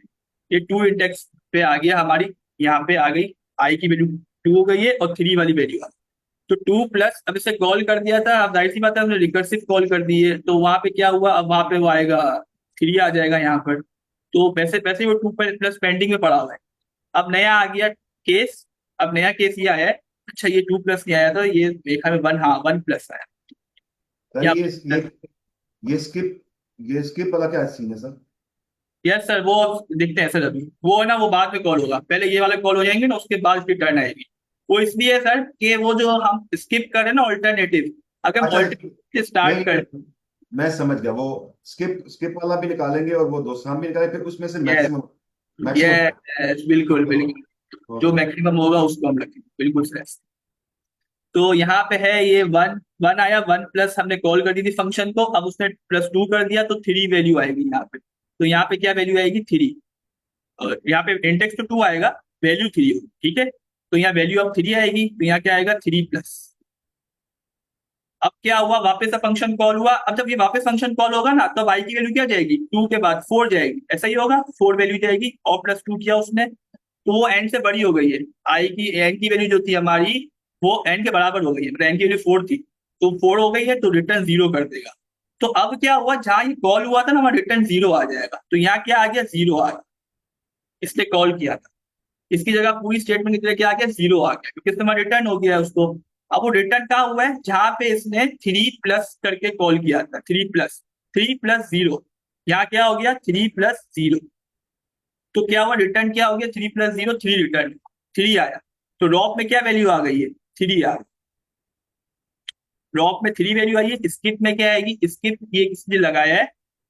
ये टू इंडेक्स पे आ गया हमारी, यहाँ पे आ गई आई की वैल्यू टू हो गई है और थ्री वाली वैल्यू आ गई। तो टू प्लस, अब इसे कॉल कर दिया था, अब जाहिर सी बात है हमने रिकर्सिव कॉल कर दी है, तो वहां पे क्या हुआ, अब वहां पे वो आएगा थ्री आ जाएगा यहाँ पर, तो वैसे वैसे ही वो टू प्लस पेंडिंग में पड़ा हुआ है। अब नया आ गया केस, अब नया केस ये आया है, अच्छा ये टू प्लस नहीं आया था, ये देखा में वन, हाँ वन प्लस आया, सर या ये स्किप ये स्किप वाला क्या सीन है सर? यस सर, वो अब देखते हैं सर, अभी वो है ना वो बाद में कॉल होगा, पहले ये वाले कॉल हो जाएंगे ना, उसके बाद फिर टर्न आएगी। वो इसलिए है सर कि वो जो हम स्किप कर रहे हैं ना ऑल्टरनेटिव, अगर हम अच्छा, ऑल्टरनेटिव स्टार्ट नहीं, कर, मैं समझ गया, वो स्किप स्किप वाला भी निकालेंगे और वो दो शाम भी निकालेंगे, फिर उसमें से यस मैक्सिमम मैक्सिमम। यस बिल्कुल बिल्कुल, जो ओके। मैक्सिमम होगा उसको हम रखेंगे, बिल्कुल सर। तो यहाँ पे है ये वन, वन आया, वन प्लस हमने कॉल कर दी थी फंक्शन को, अब उसने प्लस टू कर दिया तो थ्री वैल्यू आएगी यहाँ पे, तो यहाँ पे क्या वैल्यू आएगी, थ्री, और यहाँ पे इंडेक्स तो टू आएगा, वैल्यू थ्री होगी, ठीक है, तो यहाँ वैल्यू अब थ्री आएगी, तो यहाँ क्या आएगा, थ्री प्लस। अब क्या हुआ, वापस से फंक्शन कॉल हुआ, अब जब ये वापस फंक्शन कॉल होगा ना तो आई की वैल्यू क्या जाएगी, टू के बाद फोर जाएगी, ऐसा ही होगा, फोर वैल्यू जाएगी, और प्लस टू किया उसने, तो वो एन से बड़ी हो गई है, आई की एन की वैल्यू जो थी हमारी वो एन के बराबर हो गई है, मतलब एन की वैल्यू फोर थी, तो फोर हो गई है, तो रिटर्न जीरो कर देगा। तो अब क्या हुआ, जहां ये कॉल हुआ था ना वहां रिटर्न जीरो आ जाएगा, तो यहाँ क्या आ गया, जीरो आ गया, इसने कॉल किया था, इसकी जगह पूरी स्टेटमेंट की तरह क्या आ गया, जीरो आ गया, क्योंकि इसमें रिटर्न हो गया है उसको। अब वो रिटर्न क्या हुआ है, जहां पे इसने थ्री प्लस करके कॉल किया था, थ्री प्लस जीरो, यहाँ क्या हो गया, थ्री प्लस जीरो, तो क्या हुआ, रिटर्न क्या हो गया, three plus zero, three return, three आया, तो रॉप में क्या वैल्यू आ गई है, थ्री आ गई, रॉप में थ्री वैल्यू आई है, स्किप में क्या आएगी, स्किप ये इसलिए लगाया है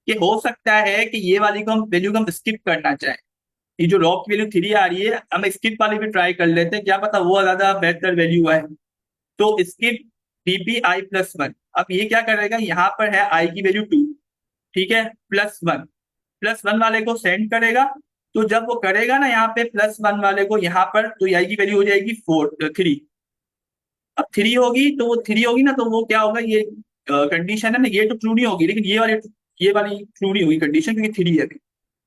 कि हो सकता है कि ये वाली को हम वैल्यू को हम स्किप करना चाहें, ये जो रॉक की वैल्यू थ्री आ रही है, हम स्किप वाली भी ट्राई कर लेते हैं, क्या पता वो ज्यादा बेहतर वैल्यू है, तो skip DP I plus one, अब ये क्या करेगा, यहाँ पर है आई की वैल्यू टू, ठीक है, प्लस वन वाले को सेंड करेगा, तो जब वो करेगा ना यहाँ पे प्लस वन वाले को यहाँ पर, तो आई की वैल्यू हो जाएगी फोर, थ्री, अब थ्री होगी तो वो थ्री होगी ना, तो वो क्या होगा, ये कंडीशन है ना, ये तो ट्रू नहीं होगी, लेकिन ये वाली ट्रू नहीं होगी कंडीशन, क्योंकि थ्री है अभी,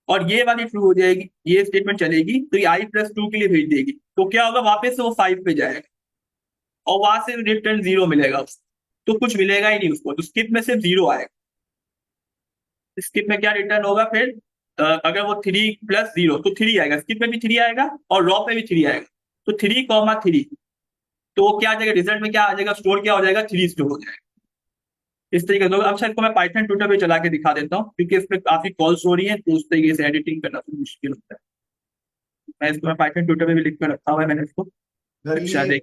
और ये वाली ट्रू हो जाएगी, ये स्टेटमेंट चलेगी, तो ये आई प्लस टू के लिए भेज देगी, तो क्या होगा, वापस से वो फाइव पे जाएगा, और वहां से रिटर्न जीरो मिलेगा उसको। तो कुछ मिलेगा ही नहीं उसको, तो स्किप में सिर्फ 0 आएगा। स्किप में क्या रिटर्न होगा फिर, अगर वो 3 + 0 तो 3 आएगा, स्किप में भी 3 आएगा और रॉ पे भी 3 आएगा, तो 3, 3, तो वो क्या आ जाएगा, रिजल्ट में क्या आ जाएगा, स्टोर क्या हो जाएगा, 3 स्टोर हो जाएगा। इस तरीके से। अब शायद को मैं पाइथन ट्यूटर पे चला के दिखा देता हूँ, क्योंकि इस पे काफी कॉल्स हो रही है, तो उस तरीके से एडिटिंग करना तो मुश्किल होता है। मैं पाइथन ट्यूटर पे भी लिख कर रखा हुआ है मैंने इसको। अगर अच्छा ये देख।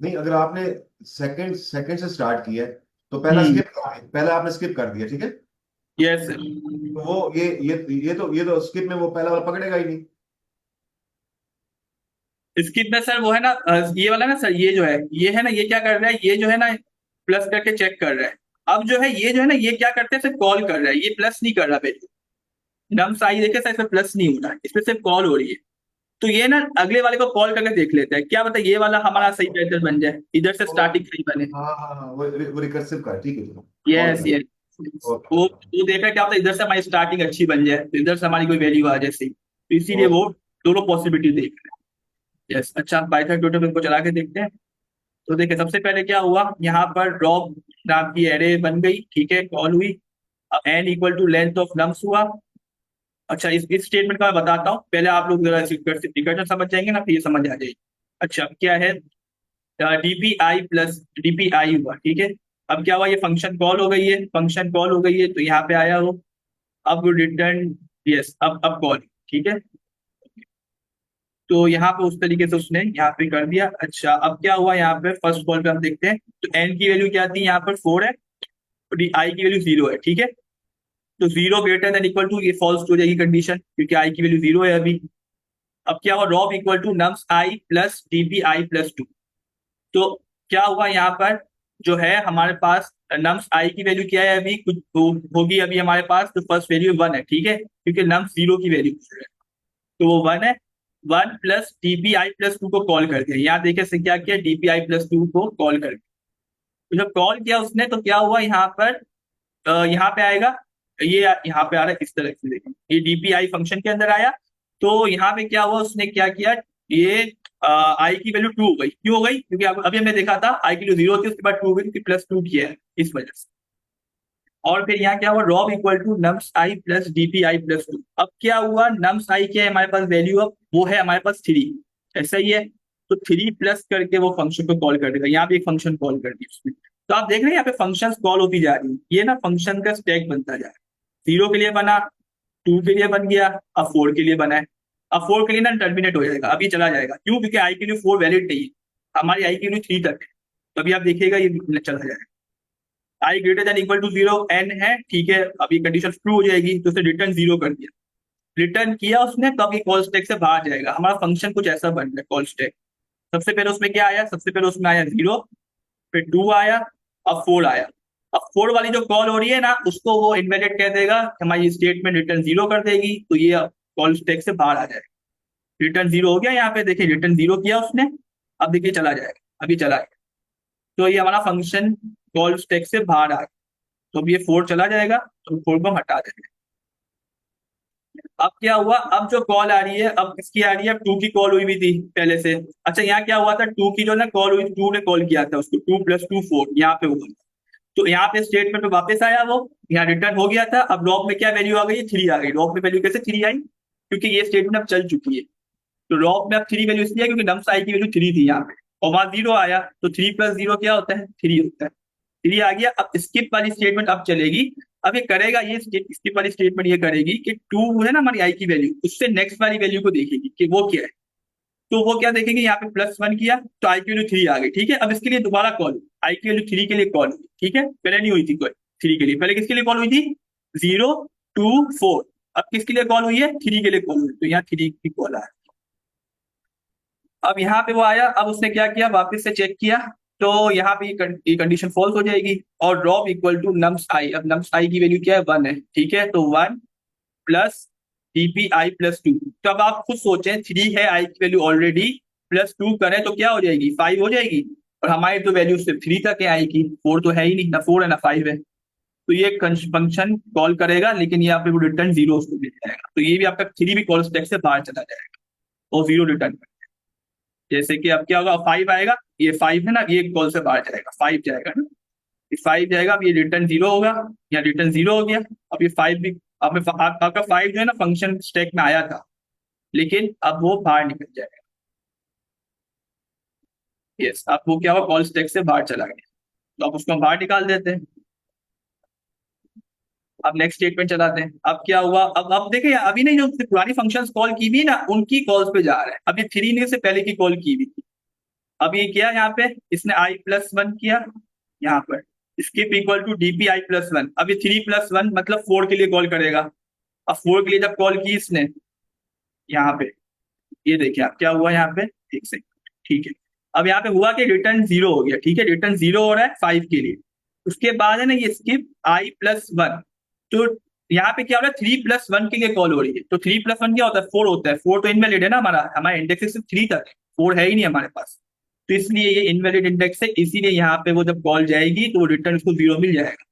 नहीं, अगर आपने सेकंड सेकंड से स्टार्ट किया है तो पहला हम्म। स्किप, पहला आपने स्किप कर दिया, ठीक है। यस। तो वो ये तो स्किप में वो पहला वाला पकड़ेगा ही नहीं। स्किप में सर वो है ना, ये वाला ना सर, ये जो है, ये है ना, ये क्या कर रहा है, ये जो है ना प्लस करके चेक कर रहा है। अब जो है ये जो है ना, ये क्या करते हैं, सिर्फ कॉल कर रहा है, ये प्लस नहीं कर रहा वैल्यू। नम्स आई देखे सर, इसमें प्लस नहीं हो रहा है, इसमें सिर्फ कॉल हो रही है। तो ये ना अगले वाले को कॉल करके देख लेते हैं, क्या पता ये वाला हमारा सही पैटर्न बन जाए, इधर से तो स्टार्टिंग सही बने। हाँ हाँ हाँ, वो रिकर्सिव का है, ठीक है, चलो कॉल यस कर। यस। ओके वो देख रहा है क्या पता इधर से हमारी स्टार्टिंग अच्छी बन जाए, तो इधर से हमारी कोई वैल्यू आ जाए सही, तो इसीलिए वो ओके। दोनों पॉसिबिलिटी देख रहे हैं। यस। अच्छा, पाइथन ट्यूटोरियल को चला के देखते हैं। तो देखिए सबसे पहले क्या हुआ, यहाँ पर ड्रॉप नाम की एरे बन गई, ठीक है, कॉल हुई। अब n equal to length of nums हुआ। अच्छा, इस स्टेटमेंट का मैं बताता हूँ, पहले आप लोग जरा रिकर्जन समझ जाएंगे ना, फिर ये समझ आ जाएगी। अच्छा क्या है, डीपीआई प्लस डीपीआई हुआ, ठीक है। अब क्या हुआ, ये फंक्शन कॉल हो गई है, फंक्शन कॉल हो गई है, तो यहाँ पे आया हो। अब रिटर्न, यस, अब कॉल, ठीक है। तो यहाँ पे उस तरीके से उसने यहाँ पे कर दिया। अच्छा, अब क्या हुआ, यहाँ पे फर्स्ट कॉल पे हम देखते हैं, तो एन की वैल्यू क्या थी, यहाँ पर 4 है, और आई की वैल्यू 0 है, ठीक है। तो 0 ग्रेटर देन इक्वल टू, ये फॉल्स हो जाएगी कंडीशन, क्योंकि आई की वैल्यू 0 है अभी। अब क्या हुआ, rob equal to nums I plus DP I plus 2। तो क्या हुआ यहाँ पर, जो है हमारे पास नम्स आई की वैल्यू क्या है, अभी कुछ होगी अभी हमारे पास, तो फर्स्ट वैल्यू 1 है, ठीक है, क्योंकि नम्स 0 की वैल्यू है, तो वो 1 है। 1 प्लस डीपीआई प्लस 2 को कॉल कर दिया, यहाँ देखे से क्या किया, डीपीआई प्लस 2 को कॉल कर दिया। तो जब कॉल किया उसने, तो क्या हुआ यहाँ पर, यहाँ पे आएगा, ये यहाँ पे आ रहा है इस तरह से, देखिए ये डीपीआई फंक्शन के अंदर आया। तो यहाँ पे क्या हुआ, उसने क्या किया, ये आई की वैल्यू 2 हो गई, क्यों हो गई, क्योंकि अभी हमने देखा था आई की वैल्यू 0 होती है, उसके बाद 2 हो गई, क्योंकि +2 किया है इस वजह से। और फिर यहाँ क्या हुआ, rob equal to nums I plus DP I plus 2। अब क्या हुआ, नम्स आई क्या है हमारे पास वैल्यू, अब वो है हमारे पास 3, ऐसा ही है। तो 3 प्लस करके वो फंक्शन को कॉल कर देगा, यहाँ पे एक फंक्शन कॉल कर दिया उसमें। तो आप देख रहे हैं यहाँ पे फंक्शंस कॉल होती जा रही है, ये ना फंक्शन का स्टैक बनता जा रहा है। 0 के लिए बना, 2 के लिए बन गया, अब 4 के लिए बना है। अब 4 के लिए ना टर्मिनेट हो जाएगा, अभी चला जाएगा, क्यों, क्योंकि आई के लिए 4 वैलिड नहीं है, हमारी आई के लिए 3 तक है। तो अभी आप देखिएगा ये चला जाएगा। I greater than equal to 0, N है, ठीक है, अब ये कंडीशन ट्रू हो जाएगी, तो उसे रिटर्न 0 कर दिया। रिटर्न किया उसने, तो अब ये कॉल स्टैक से बाहर जाएगा, हमारा फंक्शन कुछ ऐसा बन गया कॉल स्टैक। सबसे पहले उसमें क्या आया, सबसे पहले उसमें आया 0, फिर 2 आया, अब 4 आया। अब 4 वाली जो कॉल हो रही है ना, उसको वो इनवैलिड कह देगा, हमारी स्टेटमेंट रिटर्न 0 कर देगी, तो ये कॉल स्टैक से बाहर आ जाएगा। रिटर्न 0 हो गया, यहाँ पे देखिए रिटर्न 0 किया उसने, अब देखिए चला जाएगा, अभी चला गया। तो ये हमारा फंक्शन कॉल स्टैक से बाहर आ गया। तो अब ये 4 चला जाएगा, तो 4 को हम हटा देंगे। अब क्या हुआ, अब जो कॉल आ रही है, अब किसकी आ रही है, 2 की कॉल हुई भी थी पहले से। अच्छा, यहाँ क्या हुआ था, 2 की जो ना कॉल हुई, 2 ने कॉल किया था उसको, 2 + 2 4 यहाँ पे हुआ। तो यहाँ पे स्टेटमेंट पे वापस आया वो, यहाँ रिटर्न हो गया था। अब लॉग में क्या वैल्यू आ गई, 3 आ गई। लॉग में वैल्यू कैसे 3 आई, क्योंकि ये स्टेटमेंट अब चल चुकी है। तो लॉग में अब 3 वैल्यू इसलिए, क्योंकि नम्स आई की वैल्यू 3 थी यहाँ पे, और वहां 0 आया, तो 3 + 0 क्या होता है, 3 होता है। 3 आ गया। अब स्किप वाली स्टेटमेंट अब चलेगी। अब ये करेगा, ये स्किप वाली स्टेटमेंट ये करेगी कि 2 है ना हमारी आई की वैल्यू, उससे नेक्स्ट वाली वैल्यू को देखेगी कि वो क्या है। तो वो क्या देखेंगे, यहाँ पे +1 किया, तो आई की वैल्यू 3 आ गई, ठीक है। अब इसके लिए दोबारा कॉल, आई की वैल्यू 3 के लिए कॉल, ठीक है, पहले नहीं हुई थी कॉल 3 के लिए, पहले किसके लिए कॉल हुई थी, 0 2 4। अब किसके लिए कॉल हुई है, 3 के लिए कॉल हुई, तो यहाँ 3 की कॉल आ। अब यहाँ पे वो आया, अब उसने क्या किया, वापस से चेक किया, तो यहाँ पे ये कंडीशन फॉल्स हो जाएगी, और ड्रॉप इक्वल टू नम्स आई। अब नम्स आई की वैल्यू क्या है, 1 है, ठीक है, तो 1 प्लस डीपीआई प्लस 2। तो अब आप खुद सोचें, 3 है आई की वैल्यू ऑलरेडी, +2 करें तो क्या हो जाएगी, 5 हो जाएगी। और हमारी तो वैल्यू सिर्फ 3 तक है आई की, 4 तो है ही नहीं ना, 4 है ना 5 है। तो ये फंक्शन कॉल करेगा, लेकिन यहाँ पे वो रिटर्न 0 उसको मिल जाएगा। तो ये भी आपका 3 भी कॉल स्टैक से बाहर चला जाएगा और 0 रिटर्न। जैसे कि अब क्या होगा, 5 आएगा, ये 5 है ना, ये कॉल से बाहर जाएगा, 5 जाएगा ना। ये 5 जाएगा, अब ये रिटर्न 0 होगा, या रिटर्न 0 हो गया। अब ये 5 भी आपका 5 जो है ना फंक्शन स्टैक में आया था, लेकिन अब वो बाहर निकल जाएगा। यस, अब वो क्या हुआ, कॉल स्टैक से बाहर चला गया, तो अब उसको हम बाहर निकाल देते हैं। अब नेक्स्ट स्टेटमेंट चलाते हैं। अब क्या हुआ, अब देखिए अभी नहीं, जो पुरानी फंक्शंस कॉल की हुई ना उनकी कॉल्स पे जा रहा है। अभी 3 ने से पहले की कॉल की हुई थी। अब ये किया यहाँ पे, इसने i+1 किया यहाँ पर, skip equal to DP i+1। अब ये 3+1 मतलब 4 के लिए कॉल करेगा। अब 4 के लिए जब कॉल की इसने यहाँ पे, ये देखिए आप क्या हुआ यहाँ पे, एक सेकंड, ठीक है। अब यहाँ पे हुआ कि रिटर्न 0 हो गया, ठीक है, रिटर्न 0 हो रहा है 5 के लिए। उसके बाद है ना ये स्किप i+1, तो यहाँ पे क्या हो रहा है, 3+1 के लिए कॉल हो रही है। तो 3+1 क्या होता है, 4 होता है। 4 तो इनवैलिड है ना, हमारा इंडेक्स सिर्फ 3 तक है, 4 है ही नहीं हमारे पास, तो इसलिए ये इनवैलिड इंडेक्स है। इसीलिए यहाँ पे वो जब कॉल जाएगी तो रिटर्न उसको 0 मिल जाएगा।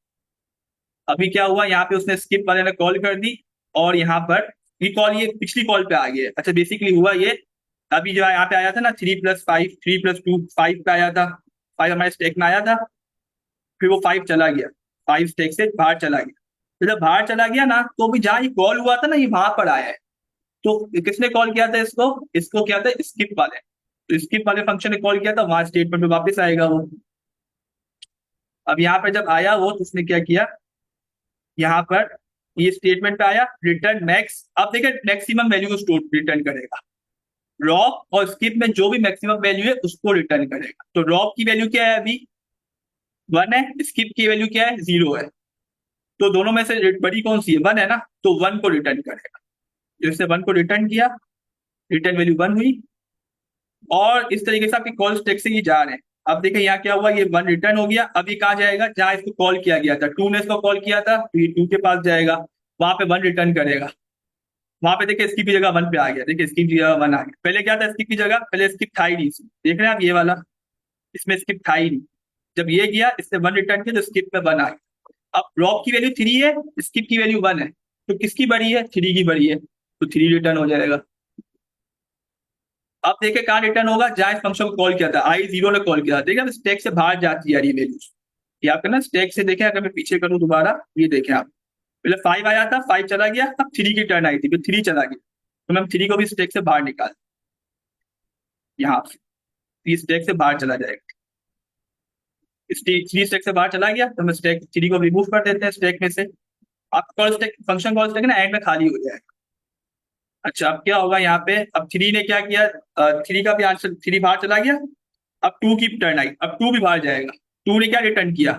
अभी क्या हुआ, यहाँ पे उसने स्किप वाले ने कॉल कर दी, और यहाँ पर ये कॉल, ये पिछली कॉल पे आ गया। अच्छा, बेसिकली हुआ ये, अभी जो यहाँ पे आया था ना 3+5, 3+2, 5 पे आया था, 5 हमारे स्टैक में आया था, फिर वो 5 चला गया, 5 स्टैक से बाहर चला गया। तो जब बाहर चला गया ना, तो अभी जहाँ ये कॉल हुआ था ना, ये वहां पर आया है। तो किसने कॉल किया था इसको, इसको किया था स्किप वाले। तो स्किप वाले फंक्शन ने कॉल किया था, वहां स्टेटमेंट में वापस आएगा वो। अब यहाँ पर जब आया वो, तो उसने क्या किया, यहाँ पर ये स्टेटमेंट पे आया रिटर्न मैक्स। अब देखिए मैक्सिमम वैल्यू को स्टोर रिटर्न करेगा, रॉप और स्किप में जो भी मैक्सिमम वैल्यू है उसको रिटर्न करेगा। तो रॉप की वैल्यू क्या है, अभी 1 है, स्किप की वैल्यू क्या है, 0 है। तो दोनों में से बड़ी कौन सी है, 1 है ना, तो 1 को रिटर्न करेगा। जैसे 1 को रिटर्न किया, रिटर्न वैल्यू 1 हुई, और इस तरीके से आपके कॉल स्टैक से ये जा रहे हैं। अब देखिए यहाँ क्या हुआ, ये 1 रिटर्न हो गया। अब ये कहाँ जाएगा, जहाँ इसको कॉल किया गया था, 2 ने इसको कॉल किया था, तो ये 2 के पास जाएगा, वहां पे 1 रिटर्न करेगा। वहां पे देखिए स्किप की जगह 1 पे आ गया, देखिए स्किप की जगह 1 आ गया। पहले क्या था, स्किप की जगह पहले स्किप था ही नहीं, देख रहे हैं आप ये वाला, इसमें स्किप था ही नहीं। जब ये गया, इससे 1 रिटर्न किया, तो स्किप में 1 आ गया। अब ड्रॉप की वैल्यू 3 है, स्किप की वैल्यू 1 है, तो किसकी बड़ी है, 3 की बड़ी है, तो 3 रिटर्न हो जाएगा। अब देखिए कहाँ रिटर्न होगा, जहां इस फंक्शन को कॉल किया था, i0 ने कॉल किया था, देखिए अब स्टैक से बाहर जाती है यार ये वैल्यूज। ये आपका ना स्टैक से, देखें अगर मैं पीछे करूं दोबारा, ये देखें आप, पहले 5 आया था, 5 चला गया, अब 3 की टर्न आई थी, फिर 3 चला गया, तो मैं 3 को भी स्टैक से बाहर निकाल, यहाँ 3 स्टैक से बाहर चला जाएगा। 3 स्टैक से बाहर चला गया, तो हम स्टैक 3 को रिमूव कर देते हैं स्टैक में से। आपका call stack, function call stack ना एंड में खाली हो जाएगा। अच्छा, अब क्या होगा यहाँ पे, अब 3 ने क्या किया, 3 का भी आंसर, 3 बाहर चला गया। अब 2 की टर्न आई, अब 2 भी बाहर जाएगा। 2 ने क्या रिटर्न किया,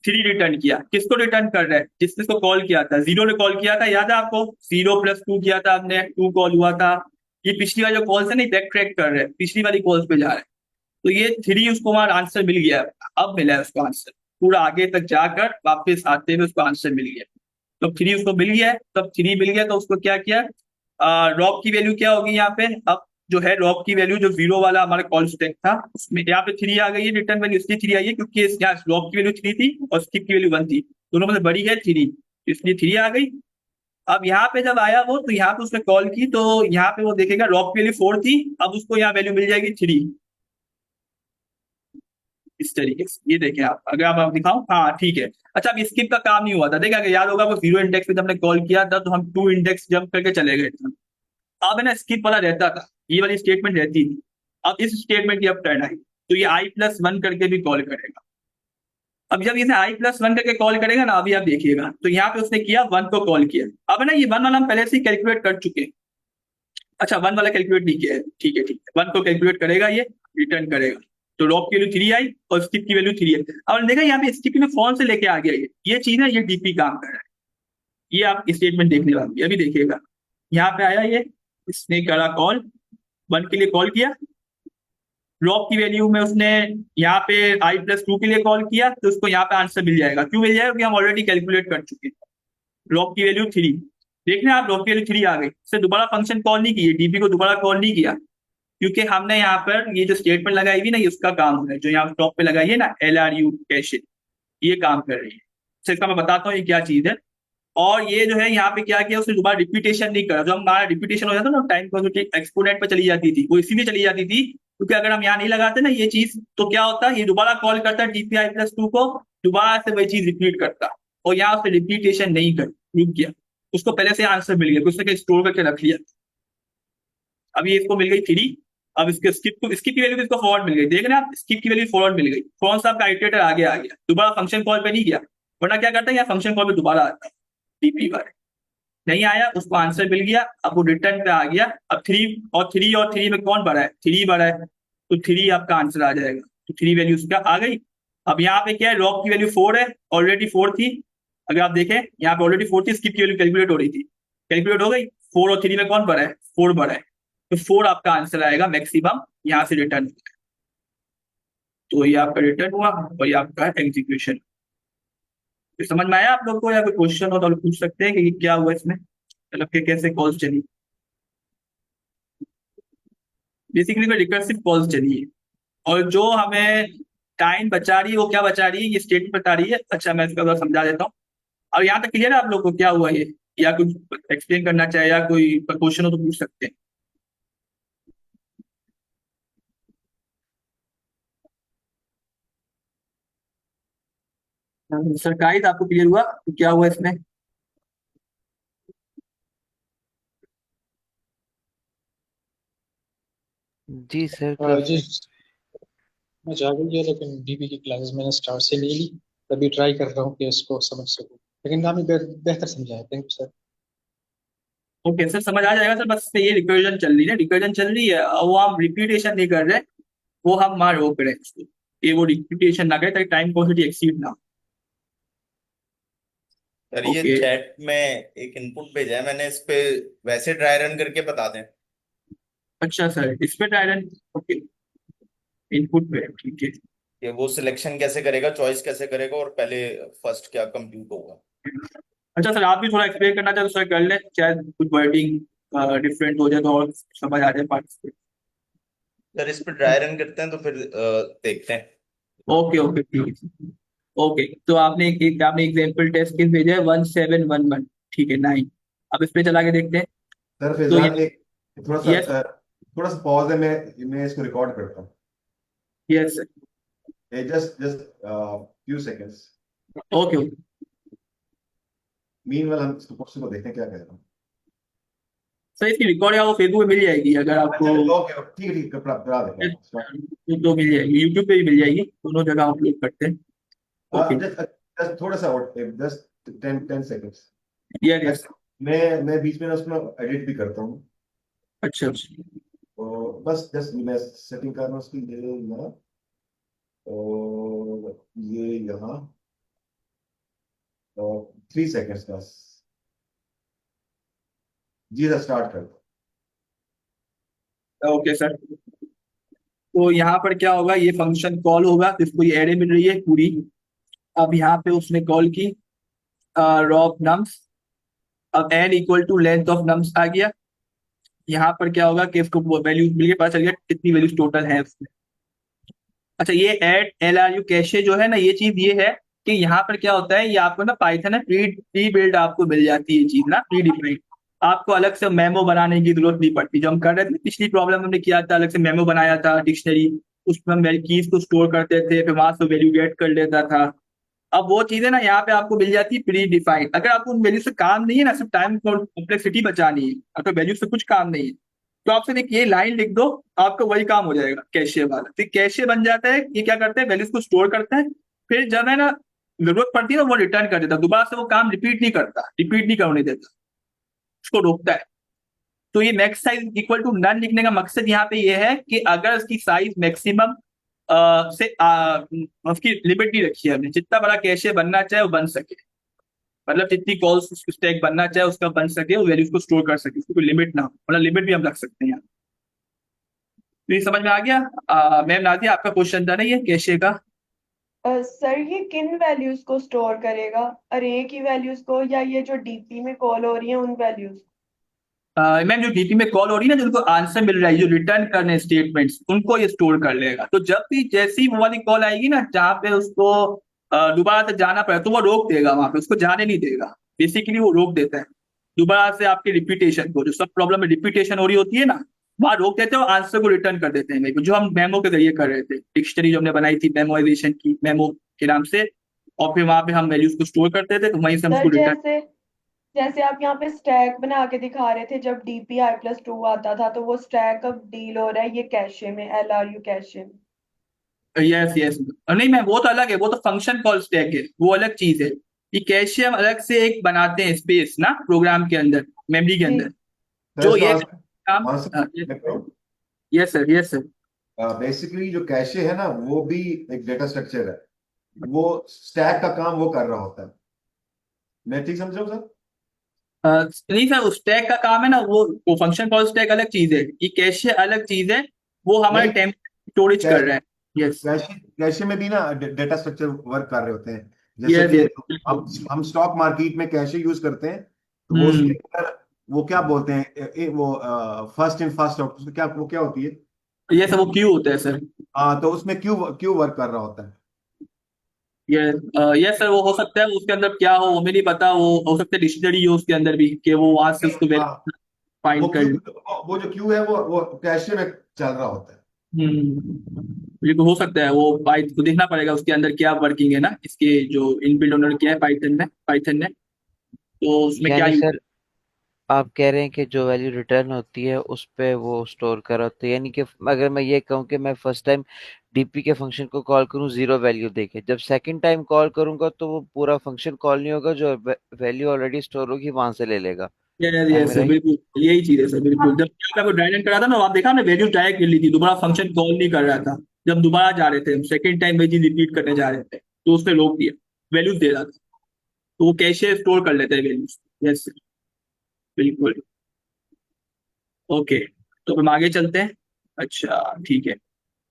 3 रिटर्न किया। किसको रिटर्न कर रहा है, जिसने इसको कॉल किया था, 0 ने कॉल किया था, याद है आपको, 0+2 किया था आपने, 2 कॉल हुआ था। ये पिछली वाली जो कॉल्स है ना, बैक ट्रैक कर रहे हैं, पिछली वाली कॉल्स पे जा रहे हैं। तो ये 3 उसको वहां आंसर मिल गया, अब मिला है उसको आंसर, पूरा आगे तक जाकर वापस आते हुए उसको आंसर मिल गया। तो 3 उसको मिल गया है, तब 3 मिल गया तो उसको क्या किया, रॉब की वैल्यू क्या होगी यहाँ पे, अब जो है रॉब की वैल्यू, जो 0 वाला हमारा कॉल स्टैक था, उसमें यहाँ पे 3 आ गई है, रिटर्न वैल्यू इसलिए 3 आई है क्योंकि यहाँ रॉब की वैल्यू 3 थी और स्किप की वैल्यू 1 थी, दोनों में से बड़ी है 3, इसलिए 3 आ गई। अब यहाँ पे जब आया वो, तो यहाँ पे उसने कॉल की, तो यहाँ पे वो देखेगा रॉब की वैल्यू 4 थी, अब उसको यहाँ वैल्यू मिल जाएगी 3, इस तरीके से। ये देखें आप, अगर आप दिखाऊं, हाँ ठीक है। अच्छा, अब स्किप का काम नहीं हुआ था, देखिए अगर याद होगा वो 0 इंडेक्स पे जब हमने कॉल किया था, तो हम 2 इंडेक्स जंप करके चले गए थे। अब है ना स्किप वाला रहता था, ये वाली स्टेटमेंट रहती थी। अब इस स्टेटमेंट की अब टर्न आई, तो ये i+1 करके भी कॉल करेगा। अब जब इसे i+1 करके कॉल करेगा ना, अभी आप देखिएगा, तो यहाँ पे उसने किया 1 को कॉल किया। अब ना ये 1 वाला हम पहले से ही कैलकुलेट कर चुके हैं। अच्छा, 1 वाला कैलकुलेट नहीं किया है, ठीक है ठीक है, 1 को कैलकुलेट करेगा, ये रिटर्न करेगा। तो रॉब की वैल्यू 3 आई और स्किप की वैल्यू 3 है। अब देखा यहाँ पे स्किप में फोन से लेके आ गया, ये चीज है, ये डीपी काम कर रहा है। ये आप स्टेटमेंट देखने वाली, अभी देखिएगा, यहाँ पे आया ये, इसने करा कॉल, 1 के लिए कॉल किया, रॉब की वैल्यू में उसने यहाँ पे i+2 के लिए कॉल किया, तो उसको यहाँ पे आंसर मिल जाएगा। क्यों मिल जाएगा, क्योंकि हम ऑलरेडी कैलकुलेट कर चुके हैं। रॉब की वैल्यू 3, देख रहे हैं आप, रॉब की वैल्यू 3 आ गई, से दोबारा फंक्शन कॉल नहीं किया, डीपी को दोबारा कॉल नहीं किया, क्योंकि हमने यहाँ पर ये जो स्टेटमेंट लगाई हुई ना, ये उसका काम है, जो यहाँ टॉप पे लगाई है ना, LRU कैश, ये काम कर रही है। तो इसका मैं बताता हूँ ये क्या चीज है। और ये जो है यहाँ पे क्या किया, उसने दोबारा रिपीटेशन नहीं करा। जो हमारा रिपीटेशन हो जाता ना, टाइम पॉजिटिव एक्सपोनेंट पे चली जाती थी, वो इसीलिए चली जाती थी क्योंकि अगर हम यहाँ नहीं लगाते ना ये चीज, तो क्या होता है, ये दोबारा कॉल करता है DPi+2 को, दोबारा से वही चीज रिपीट करता, और यहाँ उसने रिपीटेशन नहीं कर, रुक गया, उसको पहले से आंसर मिल गया, उसने स्टोर करके रख लिया। अभी इसको मिल गई 3, अब इसके स्किप की वैल्यू इसको फॉरवर्ड मिल गई, देख रहे हैं आप, स्किप की वैल्यू फॉरवर्ड मिल गई, कौन सा आपका आइटरेटर आगे आ गया, दोबारा फंक्शन कॉल पे नहीं गया, वरना क्या करता है यहाँ फंक्शन कॉल पे दोबारा आता है, टीपी बार नहीं आया, उसको आंसर मिल गया, अब वो रिटर्न पे आ गया। अब 3 में कौन बड़ा है, 3 बड़ा है, तो 3 आपका आंसर आ जाएगा, तो 3 वैल्यू उसका आ गई। अब यहाँ पे क्या है, लॉग की वैल्यू 4 है, ऑलरेडी 4 थी, अगर आप देखें यहाँ पे ऑलरेडी 4 थी, स्किप की वैल्यू कैलकुलेट हो रही थी, कैलकुलेट हो गई, 4 और 3 में कौन बड़ा है, 4 बड़ा है, तो 4 आपका आंसर आएगा मैक्सिमम, यहाँ से रिटर्न। तो ये आपका रिटर्न हुआ और ये आपका एग्जीक्यूशन। तो समझ में आया आप लोग को, या कोई क्वेश्चन हो तो पूछ सकते हैं कि ये क्या हुआ इसमें, मतलब कि कैसे कॉल्स चली। बेसिकली कोई रिकर्सिव कॉल्स चली है, और जो हमें टाइम बचा रही है वो क्या बचा रही है, ये स्टेटमेंट बता रही है। अच्छा मैं इसका समझा देता हूँ। अब यहाँ तक क्लियर है आप लोग को क्या हुआ ये, या कुछ एक्सप्लेन करना चाहे या कोई क्वेश्चन हो तो पूछ सकते हैं। सरकारी तो आपको क्लियर हुआ तो क्या हुआ इसमें। जी सर जी काफी। मैं जा गई है, लेकिन डीबी की क्लासेस मैंने स्टार्ट से ले ली, तभी ट्राई कर रहा हूँ कि इसको समझ सकूं, लेकिन काफी बेहतर समझाया, thank you sir. Okay sir, समझ आ जाएगा सर, बस ये रिकर्जन चल रही है, रिकर्जन चल रही है, और वो हम रिपीटेशन नहीं कर रहे, वो हम वहां रोक रहे हैं उसको, कि वो रिपीटेशन ना करे ताकि टाइम क्वांटिटी एक्सीड ना सर हो। ये ओके चैट में एक इनपुट भेजा है मैंने, इस पे वैसे ड्राई रन करके बता दें। अच्छा सर, इस पे टाइरन, ओके इनपुट पे, ठीक है। कि वो सिलेक्शन कैसे करेगा, चॉइस कैसे करेगा, और पहले फर्स्ट क्या कंप्यूट होगा। अच्छा सर, आप भी थोड़ा एक्सप्लेन करना चाहते हो सर, कर ले, शायद कुछ वर्डिंग डिफरेंट हो जाए तो और समझ आ जाए पार्टिसिपेट। सर इस पे ड्राई रन करते हैं तो फिर देखते हैं। ओके ओके ठीक है। ओके तो आपने एग्जांपल टेस्ट केस भेजा है 1711, ठीक है 9, अब इस पे चला के देखते हैं। सर तो फैजान एक यस थोड़ा सा पॉज है, मैं इसको रिकॉर्ड करता हूँ, yes just just few seconds. Okay okay meanwhile हम इसको क्वेश्चन को देखते हैं क्या कह रहा हूँ। सर, इसकी रिकॉर्ड है वो फेसबुक पे मिल जाएगी अगर आपको, ओके ठीक है ठीक है, करा देता तो मिल जाएगी, यूट्यूब पे भी मिल जाएगी, दोनों जगह अपलोड करते हैं। ओके हूँ। जस्ट थोड़ा सा और जस्ट 10 सेकेंड्स। यस मैं बीच में ना उसमें एडिट भी करता हूँ, अच्छा अच्छा तो बस जस्ट मैं सेटिंग कर रहा हूँ उसकी, ये यहाँ और ये यहाँ, और 3 सेकेंड्स बस। जी सर स्टार्ट कर दो। ओके सर, तो यहाँ पर क्या होगा, ये फंक्शन कॉल होगा जिसको ये एरे मिल रही है पूरी। अब यहाँ पे उसने कॉल की रॉ नम्स, अब n equal to length of nums आ गया। यहाँ पर क्या होगा कि इसको वैल्यू मिल गया, पता चल गया कितनी वैल्यूज टोटल है उसमें। अच्छा ये एड LRU कैशे जो है ना, ये चीज ये है कि यहाँ पर क्या होता है, ये आपको ना पाइथन है प्री बिल्ड आपको मिल जाती है चीज ना, प्री डिफाइंड, आपको अलग से मेमो बनाने की जरूरत नहीं पड़ती। जो हम कर रहे थे पिछली प्रॉब्लम हमने किया था, अलग से मेमो बनाया था डिक्शनरी, उसमें हम कीज को स्टोर करते थे, फिर वहां से वैल्यू गेट कर लेता था। अब वो चीजें ना यहाँ पे आपको मिल जाती है प्री डिफाइंड। अगर आपको उन वैल्यू से काम नहीं है ना, सिर्फ टाइम कॉम्प्लेक्सिटी बचानी है, अगर वैल्यू से कुछ काम नहीं है, तो आपसे देखिए ये लाइन लिख दो, आपको वही काम हो जाएगा कैशे वाला। तो कैशे बन जाता है, ये क्या करते हैं वैल्यूज को स्टोर करते हैं, फिर जब है ना जरूरत पड़ती है ना वो रिटर्न कर देता है, दोबारा से वो काम रिपीट नहीं करता, रिपीट नहीं करने देता, उसको रोकता है। तो ये max size equal to none लिखने का मकसद यहाँ पे ये है कि अगर उसकी साइज मैक्सिमम से उसकी लिमिट नहीं रखी है हमने, जितना बड़ा कैशे बनना चाहे वो बन सके, मतलब जितनी कॉल्स स्टैक बनना चाहे उसका बन सके, वो वैल्यूज को स्टोर कर सके, उसको कोई लिमिट ना हो, मतलब लिमिट भी हम रख सकते हैं यहाँ। तो ये समझ में आ गया। मैम नादिया आपका क्वेश्चन था ना ये कैशे का। सर ये किन वैल्यूज को स्टोर करेगा, अरे की वैल्यूज को या ये जो डीपी में कॉल हो रही है उन वैल्यूज को? मैम जो डीपी में कॉल हो रही है ना, जिनको आंसर मिल रहा है, जो रिटर्न करने स्टेटमेंट्स, उनको ये स्टोर कर लेगा। तो जब भी जैसी वो वाली कॉल आएगी ना जहाँ पे उसको दोबारा से जाना पड़े, तो वो रोक देगा, वहां पे उसको जाने नहीं देगा, बेसिकली वो रोक देता है दोबारा से आपके रिपीटेशन को। जो सब प्रॉब्लम में रिपीटेशन हो रही होती है ना, वहां रोक देते हैं और आंसर को रिटर्न कर देते हैं, जो हम मेमो के जरिए कर रहे थे, डिक्शनरी जो हमने बनाई थी मेमोराइजेशन की, मेमो के नाम से, और फिर वहां पे हम वैल्यूज को स्टोर करते थे, तो वहीं से हम उसको सर रिटर्न। जैसे जैसे आप यहाँ पे स्टैक बना के दिखा रहे थे, जब DPI+2 आता था, तो वो स्टैक अब डील हो रहा है ये कैशे में, LRU कैशे में। यस यस, नहीं मैं, वो तो अलग है, वो तो फंक्शन कॉल स्टैक है, वो अलग चीज है। ये कैशे हम अलग से एक बनाते हैं स्पेस ना प्रोग्राम के अंदर, मेमोरी के जी। अंदर, सर जो इसका ये आंसर काम। Answer yes sir, yes sir. Basically जो कैशे है ना वो भी एक डेटा स्ट्रक्चर है। वो स्टैक का काम वो कर रहा होता है। मैं ठीक समझ रहा हूँ सर? नहीं सर, उस स्टैक का काम है ना, वो फंक्शन कॉल स्टैक अलग चीज है, ये कैशे अलग चीज है, वो हमारे नहीं, टेम्प स्टोरेज कर कैश रहे हैं। यस कैशे कैशे में भी ना डेटा स्ट्रक्चर वर्क कर रहे होते हैं। जैसे यस कि यस, हम बिल्कुल। हम स्टॉक मार्केट में कैशे यूज करते हैं, तो वो उसके हम्म। अंदर वो क्या बोलते हैं वो फर्स्ट इन फर्स्ट आउट, उसमें क्या वो क्या होती है? ये सब वो क्यों होता है सर? हाँ, तो उसमें क्यों क्यों वर्क कर रहा होता है? यस यस सर, वो हो सकता है उसके अंदर क्या हो वो मुझे नहीं पता, वो हो सकता है डिक्शनरी हो उसके अंदर भी, कि वो वहां से उसको हाँ, वो फाइंड कर क्यू ले। वो जो क्यू है वो कैशे में चल रहा होता है। बिल्कुल हो सकता है, वो पाइथन को देखना पड़ेगा उसके अंदर क्या वर्किंग है ना, इसके जो इनबिल्ट ओनर किया है पाइथन ने, तो उसमें क्या यानी यूज। सर आप कह रहे हैं कि जो वैल्यू रिटर्न होती है उस पे वो स्टोर करा होता है, यानी कि अगर मैं ये कहूँ कि मैं फर्स्ट टाइम डीपी के फंक्शन को कॉल करूँ जीरो वैल्यू देके, जब सेकंड टाइम कॉल करूंगा तो वो पूरा फंक्शन कॉल नहीं होगा, जो वैल्यू ऑलरेडी स्टोर होगी वहां से ले लेगा। Yes M yes I sir, right? बिल्कुल यही चीज है सर, बिल्कुल। जब आपको ड्राइव करा था ना, आप देखा हमने वैल्यूज डायरेक्ट कर ली थी, दोबारा फंक्शन कॉल नहीं कर रहा था। जब दोबारा जा रहे थे हम, सेकंड टाइम वही चीज रिपीट करने जा रहे थे, तो उसने रोक दिया, वैल्यूज दे रहा था, तो वो कैसे स्टोर कर लेते हैं वैल्यूज। यस सर, बिल्कुल। ओके, तो हम आगे चलते हैं। अच्छा ठीक है,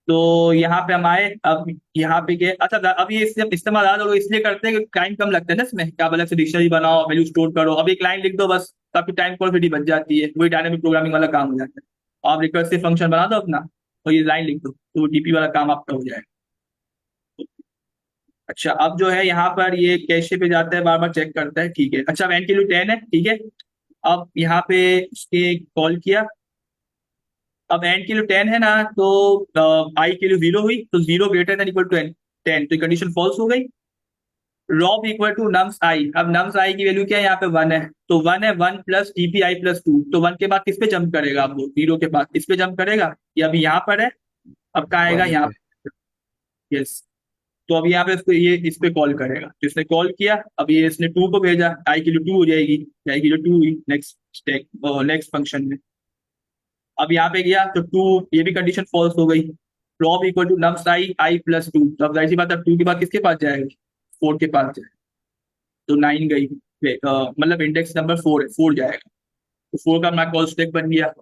तो यहाँ पे हम आए, अब यहाँ पे के अच्छा अब ये इस्तेमाल लोग इसलिए करते हैं कि टाइम कम लगता है ना इसमें, क्या आप अलग से डिक्शनरी बनाओ, वैल्यू स्टोर करो, अब एक लाइन लिख दो बस, तो आपकी टाइम कॉन्फिडेंस बच जाती है, वही डायनामिक प्रोग्रामिंग वाला काम हो जाता है। आप रिकर्सिव फंक्शन बना दो अपना, और ये लाइन लिख दो, तो वो डीपी वाला काम आपका हो जाएगा। अच्छा, अब जो है यहाँ पर ये कैशे पे जाता है, बार बार चेक करता है, ठीक है। अच्छा, वैन के लिए 10 है, ठीक है। अब यहाँ पे उसके कॉल किया, अब एंड के लिए 10 है ना, तो आई के लिए 0 हुई, तो 0 ग्रेटर देन इक्वल टू 10, तो कंडीशन फॉल्स हो गई। रॉब इक्वल टू नम्स आई, अब नम्स आई की वैल्यू क्या है यहाँ पे 1 है, तो 1 है, 1 प्लस DPI+2, तो 1 के बाद किस पे जंप करेगा, आप वो 0 के बाद किस पे जंप करेगा, ये अभी यहाँ पर है, अब कहाँ आएगा वन यहाँ पे। पे। यस, तो अब यहाँ पे इसको ये इस पे कॉल करेगा, तो इसने कॉल किया, अब ये इसने 2 को भेजा, आई की जो 2 हो जाएगी, आई की जो 2 हुई नेक्स्ट स्टेक नेक्स्ट फंक्शन में। अब यहाँ पे गया तो 2, ये भी कंडीशन फॉल्स हो गई। प्रॉब इक्वल टू नम्स आई+2, तो अब जाहिर सी बात है 2 के बाद किसके पास जाएगा, 4 के पास जाएगा, तो 9 गई। मतलब इंडेक्स नंबर 4 है, 4 जाएगा, तो 4 का अपना कॉल स्टेक बन गया।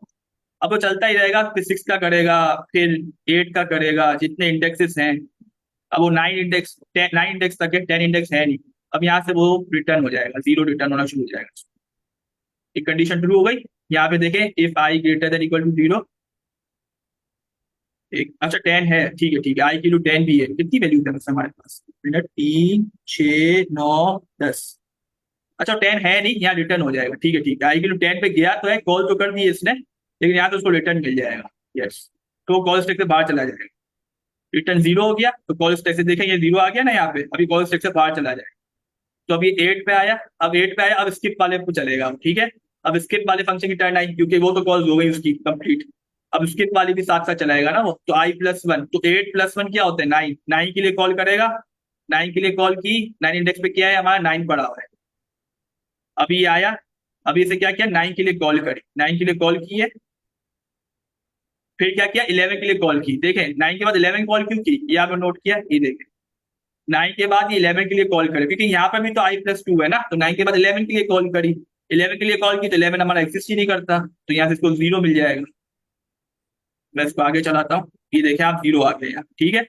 अब वो चलता ही रहेगा, फिर 6 का करेगा, फिर 8 का करेगा, जितने इंडेक्सेस हैं। अब वो 9 इंडेक्स तक है, 10 इंडेक्स है नहीं। अब यहाँ से वो रिटर्न हो जाएगा, 0 रिटर्न होना शुरू हो जाएगा। एक कंडीशन ट्रू हो गई। यहाँ पे देखें, if I greater than equal to 0, एक अच्छा 10 है, ठीक है, आई की वैल्यू 10 भी है, कितनी वैल्यू है बस हमारे पास, मिनट 3 6 9 10। अच्छा 10 है नहीं, यहाँ रिटर्न हो जाएगा, ठीक है, आई की वैल्यू 10 पे गया तो है, कॉल तो कर दी है इसने, लेकिन यहाँ तो उसको रिटर्न मिल जाएगा। यस, तो वो कॉल स्टेक से बाहर चला जाएगा, रिटर्न 0 हो गया, तो कॉल स्टेक से देखें ये 0 आ गया ना यहाँ पे, अभी कॉल स्टेक से बाहर चला जाएगा। तो अभी 8 पे आया, अब 8 पे आया, अब स्किप वाले पे चलेगा, ठीक है। अब स्किप वाले फंक्शन की टर्न आई, क्योंकि वो तो कॉल हो गई उसकी कंप्लीट। अब स्किप वाली भी साथ साथ चलाएगा ना वो, तो I+1, तो 8+1 क्या होता है 9, 9 के लिए कॉल करेगा, 9 के लिए कॉल की, 9 इंडेक्स पे क्या है हमारा, 9 पड़ा हुआ है। अभी ये आया, अभी इसे क्या किया, 9 के लिए कॉल करी, 9 के लिए कॉल की है, फिर क्या किया, 11 के लिए कॉल की, देखें 9 के बाद 11 कॉल क्यों की, ये आपने नोट किया, ये देखें 9 के बाद ये 11 के लिए कॉल करे, क्योंकि यहाँ पर भी तो I+2 है ना, तो 9 के बाद 11 के लिए कॉल करी, 11 के लिए कॉल की, तो 11 हमारा एग्जिस्ट ही नहीं करता, तो यहाँ से इसको 0 मिल जाएगा। मैं इसको आगे चलाता हूँ, ये देखें आप 0 आ गया, ठीक है।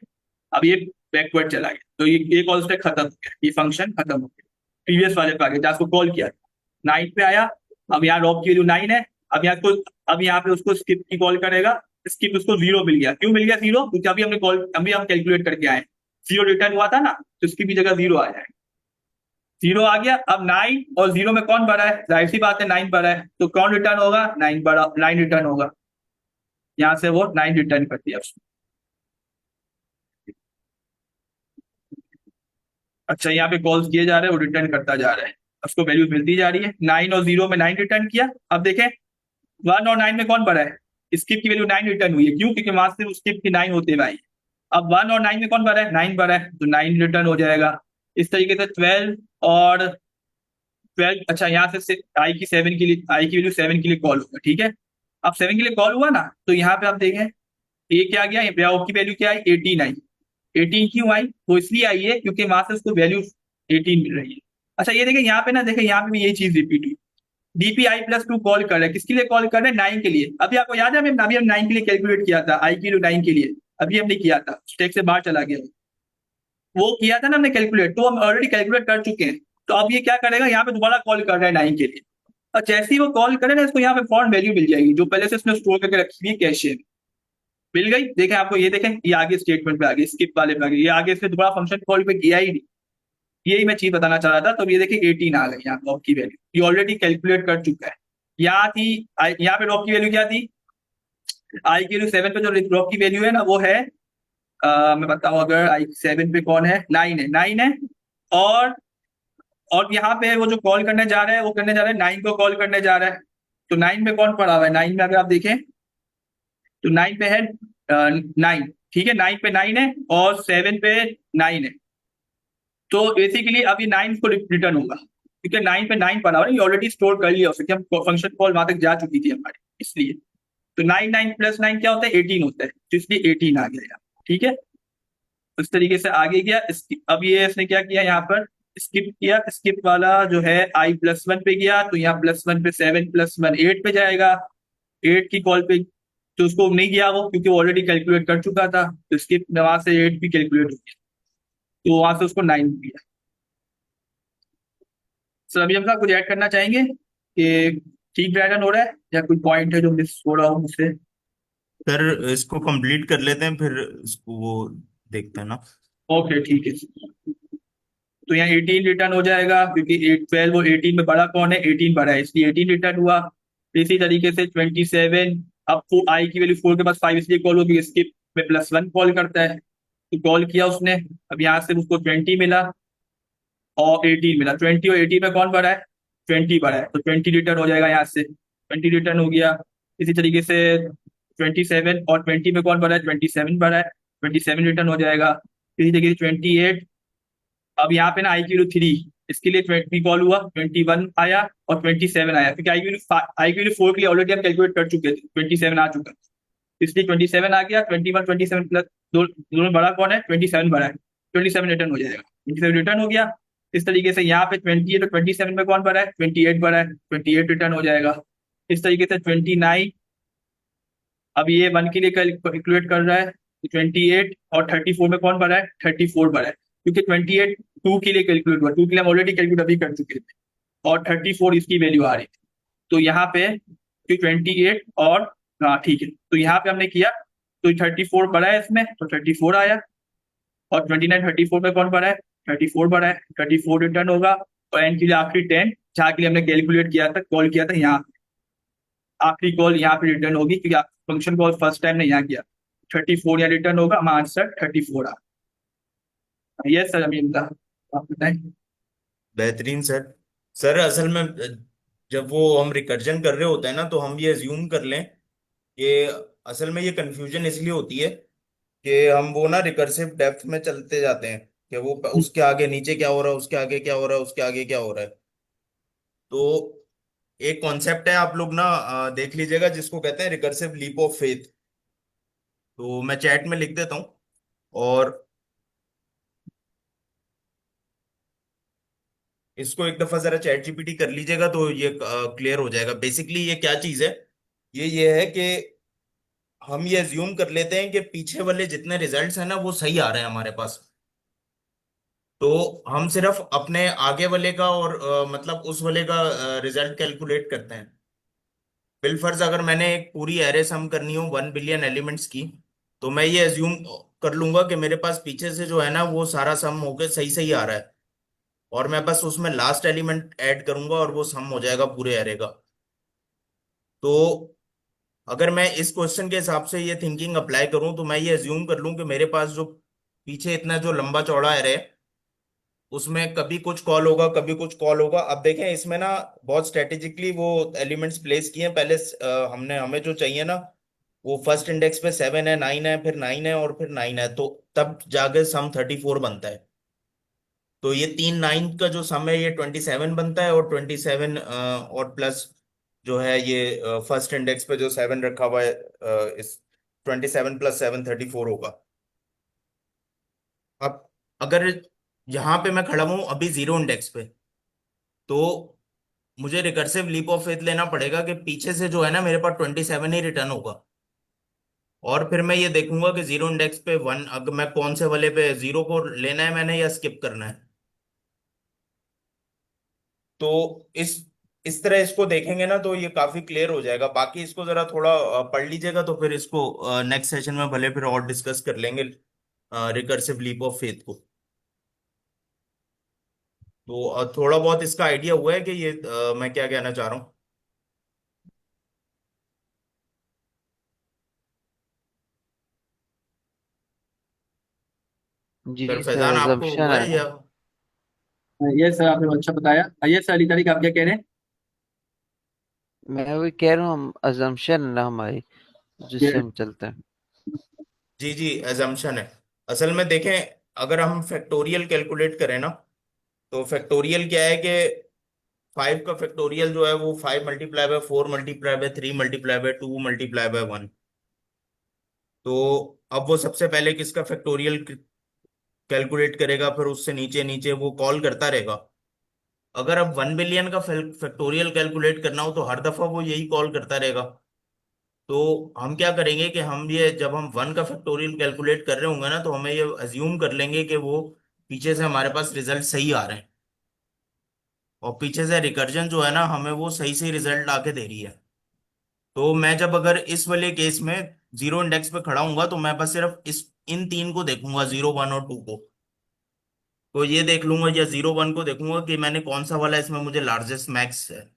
अब ये बैकवर्ड चला गया, तो ये कॉल स्टेक खत्म हो गया, ये फंक्शन खत्म हो गया। प्रीवियस वाले पे आ गया, जहाँ उसको कॉल किया 9 पे आया, अब यहाँ रॉब की वैल्यू 9 है, अब यहाँ पे उसको स्किप की कॉल करेगा, स्किप उसको 0 मिल गया, क्यों मिल गया 0, क्योंकि अभी हम कैलकुलेट करके आए, 0 रिटर्न हुआ था ना, तो इसकी भी जगह 0 आ जाएगा। 0 आ गया, अब 9 और 0 में कौन बड़ा है, जाहिर सी बात है 9 बड़ा है, तो कौन रिटर्न होगा, 9 बड़ा, 9 रिटर्न होगा, यहाँ से वो 9 रिटर्न कर दिया उसने। अच्छा, यहाँ पे कॉल्स किए जा रहे हैं, वो रिटर्न करता जा रहा है, उसको वैल्यू मिलती जा रही है। 9 और 0 में 9 रिटर्न किया। अब देखें 1 और 9 में कौन बड़ा है? स्किप की वैल्यू 9 रिटर्न हुई है, क्यों? क्योंकि वहां से स्किप की 9 होते हुए आई। अब 1 और 9 में कौन बड़ा है? 9 बड़ा है, तो 9 रिटर्न हो जाएगा। इस तरीके से 12 और 12। अच्छा, यहाँ से आई की 7 के लिए, आई की वैल्यू 7 के लिए कॉल होगा, ठीक है। अब 7 के लिए कॉल हुआ ना, तो यहाँ पे आप देखें ये क्या गया, ब्याओ की वैल्यू क्या आई? 18 आई। 18 क्यों आई? वो इसलिए आई है क्योंकि वहां से उसको वैल्यू 18 मिल रही है। अच्छा, ये देखें यहाँ पे ना, देखें यहाँ पे भी यही चीज रिपीट हुई। DPI+2 कॉल कर रहे हैं, किसके लिए कॉल कर रहे हैं? 9 के लिए। अभी आपको याद है, अभी हम 9 के लिए कैलकुलेट किया था, आई की 9 के लिए। अभी हमने किया था, स्टेक से बाहर चला गया, वो किया था ना हमने कैलकुलेट, तो हम ऑलरेडी कैलकुलेट कर चुके हैं। तो अब ये क्या करेगा, यहाँ पे दोबारा कॉल कर रहा है 9 के लिए। और जैसे ही वो कॉल करे ना, इसको यहाँ पे फॉर्म वैल्यू मिल जाएगी जो पहले से इसने स्टोर करके रखी हुई है कैशे में। मिल गई। देखें आपको, ये देखें, ये आगे स्टेटमेंट पे आ गई, स्किप वाले पे आ गई, ये आगे इसने दोबारा फंक्शन कॉल पे किया ही नहीं। यही मैं चीज बताना चाह रहा था। तो ये देखिए 18 आ गई यहाँ लॉग की वैल्यू, ये ऑलरेडी कैलकुलेट कर चुका है। यहाँ थी यहाँ पे लॉग की वैल्यू क्या थी? आई की वैल्यू 7 पे जो लॉग की वैल्यू है ना, वो है मैं बताऊं, अगर आई 7 पे कौन है? 9 है, 9 है। और और यहाँ पे वो जो कॉल करने जा रहा है, वो करने जा रहा है 9 को कॉल करने जा रहा है। तो 9 पे कौन पड़ा हुआ है? 9 में अगर आप देखें तो 9 पे है 9, ठीक है। 9 पे 9 है और 7 पे 9 है। तो बेसिकली अब ये 9 को रिटर्न होगा, क्योंकि 9 पे 9 पड़ा हुआ है, ये ऑलरेडी स्टोर कर लिया उसने, हम फंक्शन कॉल वहां तक जा चुकी थी हमारी, इसलिए। तो 9 9 + 9 क्या होता है? 18 होता है, तो इसलिए 18 आ गया यहाँ, ठीक है। उस तरीके से आगे गया। अब ये इसने क्या किया, यहाँ पर स्किप किया। स्किप वाला जो है I+1 पे गया, तो यहाँ +1 पे 7 + 1 8 पे जाएगा। 8 की कॉल पे तो उसको नहीं गया वो, क्योंकि वो ऑलरेडी कैलकुलेट कर चुका था, तो स्किप वहां से 8 भी कैलकुलेट हो गया, तो वहां से उसको 9 दिया। सर अभी हम साहब कुछ ऐड करना चाहेंगे कि ठीक ड्राइडन हो रहा है, या कोई पॉइंट है जो मिस हो रहा हो मुझसे? सर इसको कंप्लीट कर लेते हैं, फिर इसको वो देखते हैं ना। ओके, ठीक है। तो यहाँ 18 रिटर्न हो जाएगा, क्योंकि 12 वो 18 में बड़ा कौन है? 18 बड़ा है, इसलिए 18 रिटर्न हुआ। इसी तरीके से 27। अब आई की वैल्यू 4 के पास 5 इसलिए कॉल होगी, स्किप में +1 कॉल करता है, तो कॉल किया उसने। अब यहाँ से उसको 20 मिला और 18 मिला। 20 और 18 में कौन बड़ा है? 20 बड़ा है, तो 20 रिटर्न हो जाएगा यहाँ से, 20 रिटर्न हो गया। इसी तरीके से 27 और 20 में कौन बड़ा है? 27 बड़ा है, 27 रिटर्न हो जाएगा। इसी तरीके से 28। अब यहाँ पे ना आई की वैल्यू 3, इसके लिए 20 कॉल हुआ, 21 आया और 27 आया, क्योंकि आई की वैल्यू 4 के लिए ऑलरेडी हम कैलकुलेट कर चुके थे, 27 आ चुका, इसलिए 27 आ गया। 21 27 प्लस दोनों बड़ा कौन है? 27 बड़ा है, 27 रिटर्न हो जाएगा, 27 रिटर्न हो गया। इस तरीके से यहाँ पे 20 है, तो 27 में कौन बड़ा है? 28 बड़ा है, 28 रिटर्न हो जाएगा। इस तरीके से 29। अब ये 1 के लिए कैलकुलेट कर रहा है, तो 28 और 34 में कौन बड़ा है? 34 बड़ा है, क्योंकि 28 2 के लिए कैलकुलेट हुआ, 2 के लिए हम ऑलरेडी कैलकुलेट अभी कर चुके थे, और 34 इसकी वैल्यू आ रही थी। तो यहाँ पे 28 और, हाँ ठीक है, तो यहाँ पे हमने किया, तो 34 बड़ा है इसमें, तो 34 आया। और 29 34 में कौन बड़ा है? 34 बड़ा है, 34 रिटर्न होगा। और एन के लिए आखिरी 10, जहाँ के लिए हमने कैलकुलेट किया था, कॉल किया था, यहाँ आखिरी कॉल यहाँ पे रिटर्न होगी, क्योंकि फंक्शन कॉल फर्स्ट टाइम ने यहाँ किया। 34 यहाँ रिटर्न होगा, हमारा आंसर 34 आ। यस सर, अमीन था, आप बताएं। बेहतरीन सर। सर असल में जब वो हम रिकर्जन कर रहे होते हैं ना, तो हम ये अज्यूम कर लें कि असल में ये कंफ्यूजन इसलिए होती है कि हम वो ना रिकर्सिव डेप्थ में चलते जाते हैं कि वो उसके आगे नीचे क्या हो रहा है, उसके आगे क्या हो रहा है, उसके आगे क्या हो रहा है। तो एक कॉन्सेप्ट है, आप लोग ना देख लीजिएगा, जिसको कहते हैं रिकर्सिव लीप ऑफ फेथ। तो मैं चैट में लिख देता हूँ, और इसको एक दफा जरा चैट जीपीटी कर लीजिएगा, तो ये क्लियर हो जाएगा। बेसिकली ये क्या चीज है, ये है कि हम ये अज्यूम कर लेते हैं कि पीछे वाले जितने रिजल्ट्स हैं ना, वो सही आ रहे हैं हमारे पास। तो हम सिर्फ अपने आगे वाले का और मतलब उस वाले का रिजल्ट कैलकुलेट करते हैं। बिलफर्ज अगर मैंने एक पूरी एरे सम करनी हो 1 बिलियन एलिमेंट्स की, तो मैं ये अज्यूम कर लूंगा कि मेरे पास पीछे से जो है ना, वो सारा सम होके सही सही आ रहा है, और मैं बस उसमें लास्ट एलिमेंट ऐड करूंगा और वो सम हो जाएगा पूरे एरे का। तो अगर मैं इस क्वेश्चन के हिसाब से ये थिंकिंग अप्लाई करूं, तो मैं ये अज्यूम कर लूं कि मेरे पास जो पीछे इतना जो लंबा चौड़ा एरे है, उसमें कभी कुछ कॉल होगा, कभी कुछ कॉल होगा। अब देखें इसमें ना बहुत स्ट्रेटेजिकली वो एलिमेंट्स प्लेस किए हैं। पहले हमने हमें जो चाहिए ना, वो फर्स्ट इंडेक्स पे 7 है, 9 है, फिर 9 है और फिर 9 है, तो तब जाके सम 34 बनता है। तो ये तीन 9 का जो सम है ये 27 बनता है, और 27 और प्लस जो है ये फर्स्ट इंडेक्स पे जो 7 रखा हुआ है, इस 27 प्लस 7 34 होगा। अब अगर यहाँ पे मैं खड़ा हूं अभी जीरो इंडेक्स पे, तो मुझे रिकर्सिव लीप ऑफ फेथ लेना पड़ेगा कि पीछे से जो है ना मेरे पास 27 ही रिटर्न होगा। और फिर मैं ये देखूंगा कि जीरो इंडेक्स पे वन, अगर मैं कौन से वाले पे जीरो को लेना है मैंने या स्किप करना है। तो इस तरह इसको देखेंगे ना तो ये काफी क्लियर हो जाएगा। बाकी इसको जरा थोड़ा पढ़ लीजिएगा, तो फिर इसको नेक्स्ट सेशन में भले फिर और डिस्कस कर लेंगे रिकर्सिव लीप ऑफ फेथ को। तो थोड़ा बहुत इसका आइडिया हुआ है कि ये मैं क्या कहना चाह रहा हूँ। सर जी सर, फैजान आपको अजम्पशन हुआ है है ना। या? ये सर आपने अच्छा बताया। ये सर अली तारिक आप क्या कह रहे हैं? मैं वही कह रहा हूँ, अजम्पशन है ना हमारी, जिससे ये हम चलते हैं। जी जी, एजम्पशन है। असल में देखें, अगर हम फैक्टोरियल कैलकुलेट करें ना, तो फैक्टोरियल क्या है कि 5 का फैक्टोरियल जो है वो 5 multiply by 4 multiply by 3 multiply by 2 multiply by 1। तो अब वो सबसे पहले किसका फैक्टोरियल कैलकुलेट करेगा, फिर उससे नीचे नीचे वो कॉल करता रहेगा। अगर अब 1 बिलियन का फैक्टोरियल कैलकुलेट करना हो तो हर दफा वो यही कॉल करता रहेगा। तो हम क्या करेंगे कि हम ये जब हम 1 का फैक्टोरियल कैलकुलेट कर रहे होंगे ना, तो हमें ये अज्यूम कर लेंगे कि वो पीछे से हमारे पास रिजल्ट सही आ रहे हैं, और पीछे से रिकर्जन जो है ना हमें वो सही सही रिजल्ट आके दे रही है। तो मैं जब अगर इस वाले केस में जीरो इंडेक्स पे खड़ा हूंगा, तो मैं बस सिर्फ इस इन तीन को देखूंगा, 0 1 और 2 को। तो ये देख लूंगा, या 0 1 को देखूंगा कि मैंने कौन सा वाला इसमें मुझे लार्जेस्ट मैक्स है।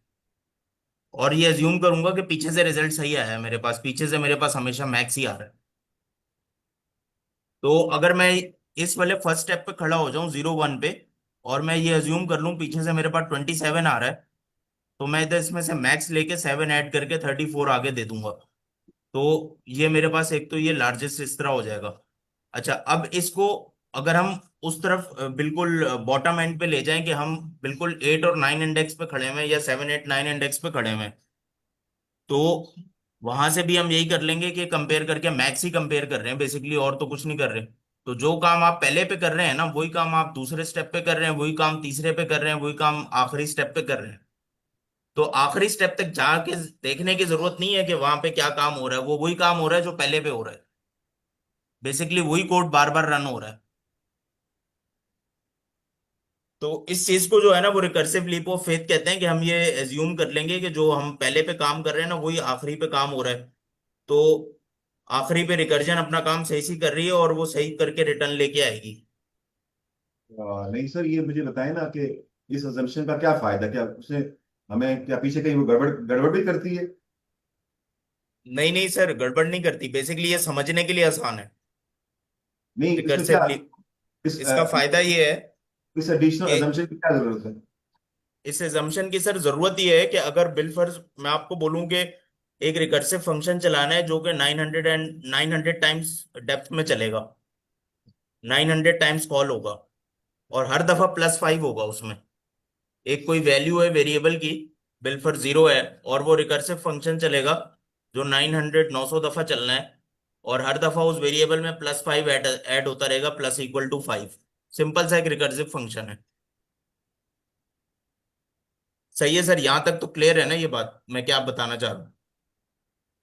और ये अज्यूम करूंगा कि पीछे से रिजल्ट सही आया है मेरे पास, पीछे से मेरे पास हमेशा मैक्स ही आ रहा है। तो अगर मैं इस वाले फर्स्ट स्टेप पे खड़ा हो जाऊं 0 1 पे, और मैं ये अज्यूम कर लूं पीछे से मेरे पास 27 आ रहा है, तो मैं इधर इसमें से मैक्स लेके 7 ऐड करके 34 आगे दे दूंगा। तो ये मेरे पास एक तो ये लार्जेस्ट इस तरह हो जाएगा। अच्छा, अब इसको अगर हम उस तरफ बिल्कुल बॉटम एंड पे ले जाएं कि हम बिल्कुल 8 और 9 इंडेक्स पे खड़े हुए हैं, या 7 8 9 इंडेक्स पे खड़े हुए हैं, तो वहां से भी हम यही कर लेंगे कि कंपेयर करके मैक्स ही कंपेयर कर रहे हैं बेसिकली, और तो कुछ नहीं कर रहे। तो जो काम आप पहले पे कर रहे हैं ना, वही काम आप दूसरे स्टेप पे कर रहे हैं, वही काम तीसरे पे कर रहे हैं, वही काम आखिरी स्टेप पे कर रहे हैं। तो आखिरी स्टेप तक जाके देखने की जरूरत नहीं है कि वहां पे क्या काम हो रहा है, वो वही काम हो रहा है जो पहले पे हो रहा है। बेसिकली वही कोड बार बार रन हो रहा है। तो इस चीज को जो है ना वो रिकर्सिव लीप ऑफ फेथ कहते हैं, कि हम ये एज्यूम कर लेंगे कि जो हम पहले पे काम कर रहे हैं ना वही आखिरी पे काम हो रहा है। तो आखिरी पे रिकर्जन अपना काम सही सही कर रही है, और वो सही करके रिटर्न लेके आएगी। नहीं सर, ये मुझे बताएं ना कि इस अजम्पशन का क्या फायदा, क्या उससे हमें क्या पीछे कहीं वो गड़बड़ गड़बड़ भी करती है? नहीं नहीं सर, गड़बड़ नहीं करती। बेसिकली ये समझने के लिए आसान है। नहीं, इसमें क्या, रिकर्सिव लीप, इस इसका फायदा ये है इस एडिशनल कि अजम्पशन की क्या जरूरत है? इस एजम्पशन की सर जरूरत ये है कि अगर बिलफर्ज मैं आपको बोलूं कि एक रिकर्सिव फंक्शन चलाना है जो कि 900 टाइम्स डेप्थ में चलेगा, 900 टाइम्स कॉल होगा, और हर दफा +5 होगा उसमें। एक कोई वैल्यू है वेरिएबल की, बिलफर 0 है, और वो रिकर्सिव फंक्शन चलेगा जो 900 दफा चलना है, और हर दफा उस वेरिएबल में +5 ऐड होता रहेगा, +=5। सिंपल सा एक रिकर्सिव फंक्शन है। सही है सर, यहां तक तो क्लियर है ना ये बात मैं क्या बताना चाह रहा हूँ?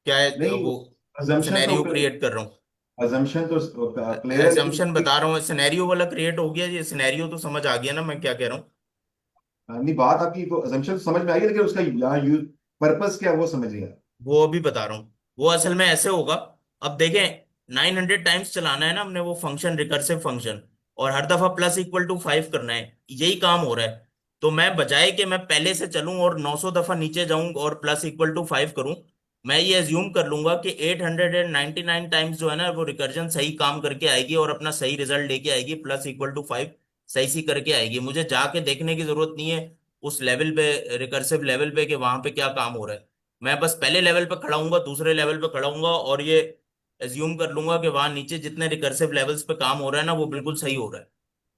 क्या है नहीं, वो अजम्पशन तो सिनेरियो क्रिएट कर रहा हूँ। अजम्पशन तो क्लियर है, एजम्पशन लेकिन बता रहा हूँ, सिनेरियो वाला क्रिएट हो गया, ये सिनेरियो तो समझ आ गया ना मैं क्या कह रहा हूँ? नहीं, बात आपकी तो अजम्पशन समझ में आई है, लेकिन उसका यहाँ यूज पर्पस क्या है वो समझ नहीं आया। वो अभी बता रहा हूँ। वो असल में ऐसे होगा। अब देखें, 900 टाइम्स चलाना है ना हमने वो फंक्शन, रिकर्सिव फंक्शन, और हर दफा +=5 करना है, यही काम हो रहा है। तो मैं बजाय कि मैं पहले से चलूं और 900 दफा नीचे जाऊं और +=5 करूं, मैं ये एज्यूम कर लूंगा कि 899 टाइम्स जो है ना वो रिकर्जन सही काम करके आएगी और अपना सही रिजल्ट लेके आएगी, +=5। सही सी करके आएगी। मुझे जाके देखने की जरूरत नहीं है उस लेवल पे, रिकर्सिव लेवल पे, कि वहां पे क्या काम हो रहा है। मैं बस पहले लेवल पे खड़ा हूंगा, दूसरे लेवल पे खड़ा हूंगा, और ये एज्यूम कर लूंगा कि वहां नीचे जितने रिकर्सिव लेवल्स पे काम हो रहा है ना, वो बिल्कुल सही हो रहा है।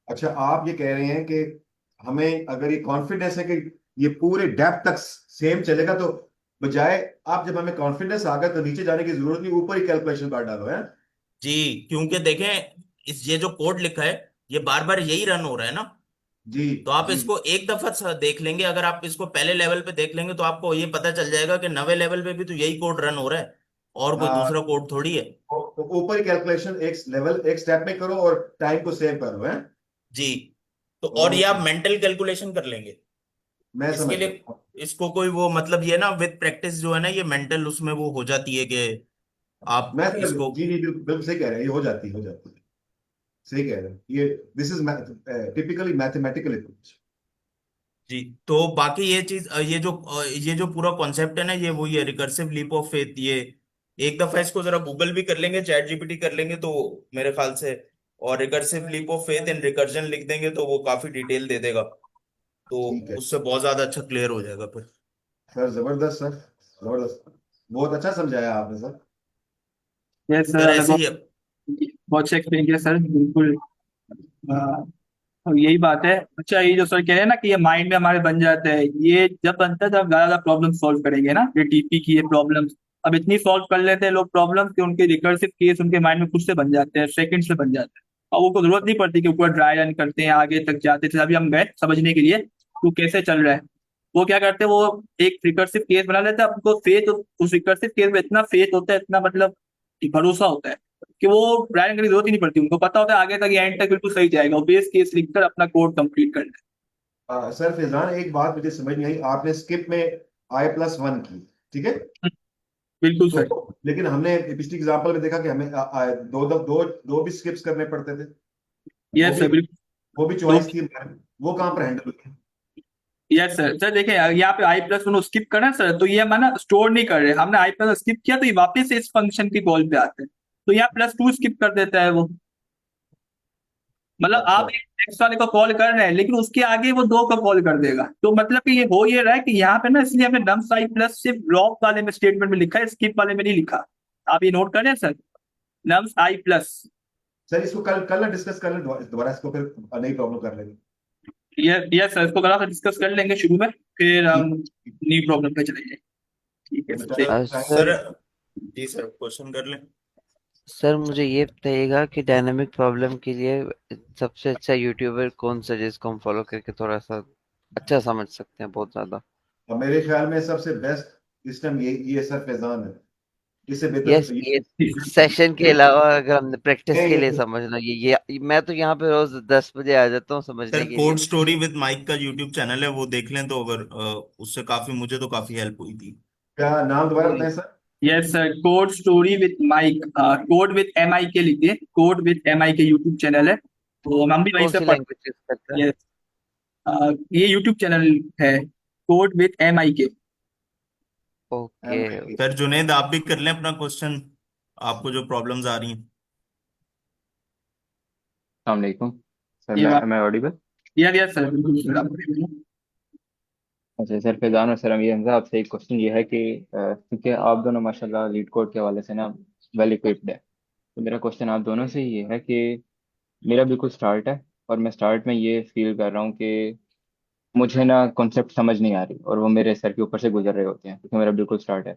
अच्छा, आप ये कह रहे हैं कि हमें अगर ये कॉन्फिडेंस है कि ये पूरे डेप्थ तक सेम चलेगा, तो बजाय आप, जब हमें कॉन्फिडेंस आ गया तो नीचे जाने की जरूरत नहीं, ऊपर ही कैलकुलेशन बार डालो है। जी, क्योंकि देखें, ये जो कोड लिखा है, ये बार बार यही रन हो रहा है ना। जी तो आप जी। इसको एक दफा देख लेंगे, अगर आप इसको पहले लेवल पे देख लेंगे तो आपको ये पता चल जाएगा कि नवे लेवल पे भी तो यही कोड रन हो रहा है, और कोई हाँ, दूसरा कोड थोड़ी है। तो ऊपर ही कैलकुलेशन एक लेवल, एक स्टेप में करो और टाइम को सेव करो है। जी। तो और ये ओके, आप मेंटल कैलकुलेशन कर लेंगे मैं इसके समझ लिए। गया। इसको कोई वो मतलब, ये ना विद प्रैक्टिस जो है ना, ये मेंटल उसमें वो हो जाती है कि आप मैं समझ इसको। जी जी, बिल्कुल बिल्कुल सही कह रहे हैं, ये हो जाती है, हो जाती है। सही कह रहे हैं ये। This is typically mathematical approach. जी। तो बाकी ये चीज, ये जो पूरा कॉन्सेप्ट है ना, ये वही है, रिकर्सिव लीप ऑफ फेथ। ये एक दफा इसको जरा गूगल भी कर लेंगे, चैट जीपीटी कर लेंगे तो मेरे ख्याल से, और recursive leap of faith in recursion लिख देंगे तो वो काफी डिटेल दे देगा। तो ठीक है उससे बहुत ज्यादा अच्छा क्लियर हो जाएगा फिर। सर, जबरदस्त सर, जबरदस्त। बहुत अच्छा समझाया आपने सर। यस सर सर, ऐसे बहुत ही है। बहुत अच्छा एक्सप्लेन किया सर, बिल्कुल। अब यही बात है। अच्छा, ये जो सर कह रहे हैं ना कि ये माइंड में हमारे बन जाता है, ये जब बनता है तब ज्यादा ज्यादा प्रॉब्लम सॉल्व करेंगे ना, ये डीपी की ये प्रॉब्लम्स अब इतनी सॉल्व कर लेते हैं लोग प्रॉब्लम कि उनके रिकर्सिव केस उनके माइंड में खुद से बन जाते हैं, सेकंड से बन जाते हैं। और उनको जरूरत नहीं पड़ती कि ऊपर ड्राई रन करते हैं, आगे तक जाते थे। अभी हम गए समझने के लिए वो कैसे चल रहा है। वो क्या करते हैं, वो एक रिकर्सिव केस बना लेते हैं। अब उनको फेथ, उस रिकर्सिव केस में इतना फेथ होता है, इतना मतलब भरोसा होता है कि वो प्लान करने की जरूरत ही नहीं पड़ती। उनको पता होता है आगे तक एंड तक बिल्कुल सही जाएगा, वो बेस केस लिखकर अपना कोड कंप्लीट कर ले। सर फैजान, एक बात मुझे समझ नहीं आई, आपने स्किप में I+1 की, ठीक है। बिल्कुल सर। तो लेकिन हमने पिछली एग्जांपल में देखा कि हमें दो दो दो दो भी स्किप्स करने पड़ते थे। वो यस भी सर, बिल्कुल। वो भी दो। चॉइस थी हमारी। वो कहाँ पर हैंडल हुई? Yes sir. सर देखिए, यहाँ पे I+1 स्किप करना है सर, तो ये हम है ना स्टोर नहीं कर रहे, हमने I+ स्किप किया तो ये वापस से इस फंक्शन की कॉल पे आते हैं। तो यहाँ +2 स्किप कर देता है वो। मतलब अच्छा आप एक नेक्स्ट वाले को कॉल कर रहे हैं लेकिन उसके आगे वो दो को कॉल कर देगा। तो मतलब कि ये हो ये रहा है कि यहाँ पे ना, इसलिए हमने नम्स I+ सिर्फ ड्रॉप वाले में स्टेटमेंट में लिखा है, स्किप वाले में नहीं लिखा। आप ये नोट कर रहे हैं सर, नम्स I+। सर, इसको कल कल डिस्कस कर लें, दोबारा इसको फिर नई प्रॉब्लम कर लेंगे। ये सर, इसको करा डिस्कस कर लेंगे शुरू में, फिर हम ठीक। न्यू प्रॉब्लम पे चलेंगे। ठीक है sir. Sir time. Sir sir जी सर, क्वेश्चन कर लें। सर मुझे ये बताइएगा कि डायनामिक प्रॉब्लम के लिए सबसे अच्छा यूट्यूबर कौन सा जिसको हम फॉलो करके थोड़ा सा अच्छा समझ सकते हैं बहुत ज्यादा। और मेरे ख्याल में सबसे बेस्ट इस टाइम ये सर फैजान है। इससे यस, बेहतर ये सेशन के अलावा अगर हमने प्रैक्टिस के लिए ये समझना, ये मैं तो यहाँ पे रोज 10 बजे आ जाता हूँ सर समझने के कोड लिए। स्टोरी विद माइक का यूट्यूब चैनल है, वो देख लें तो, अगर उससे काफी, मुझे तो काफी हेल्प हुई थी। क्या नाम दोबारा बताएं sir? Yes sir, code story with Mike, code with MIK लिखिए, code with MIK YouTube channel है, तो हम भी वहीं कौन से सी पढ़। लैंग्वेज यूज करता है? यस, ये यूट्यूब चैनल है, code with MIK। Okay. Sir Junaid, आप भी कर लें अपना क्वेश्चन, आपको जो प्रॉब्लम्स आ रही हैं। अलैक्म सर, ये बात। मैं ऑडिबल? यस सर, बिल्कुल सर, आप बोलिए। अच्छा सर, फैजान और सर अमीर हमजा, आपसे एक क्वेश्चन ये है कि क्योंकि आप दोनों माशाल्लाह लीड कोड के हवाले से ना वेल इक्विप्ड है, तो मेरा क्वेश्चन आप दोनों से ये है कि मेरा बिल्कुल स्टार्ट है, और मैं स्टार्ट में ये फील कर रहा हूँ कि मुझे ना कॉन्सेप्ट समझ नहीं आ रही, और वो मेरे सर के ऊपर से गुजर रहे होते हैं, क्योंकि मेरा बिल्कुल स्टार्ट है।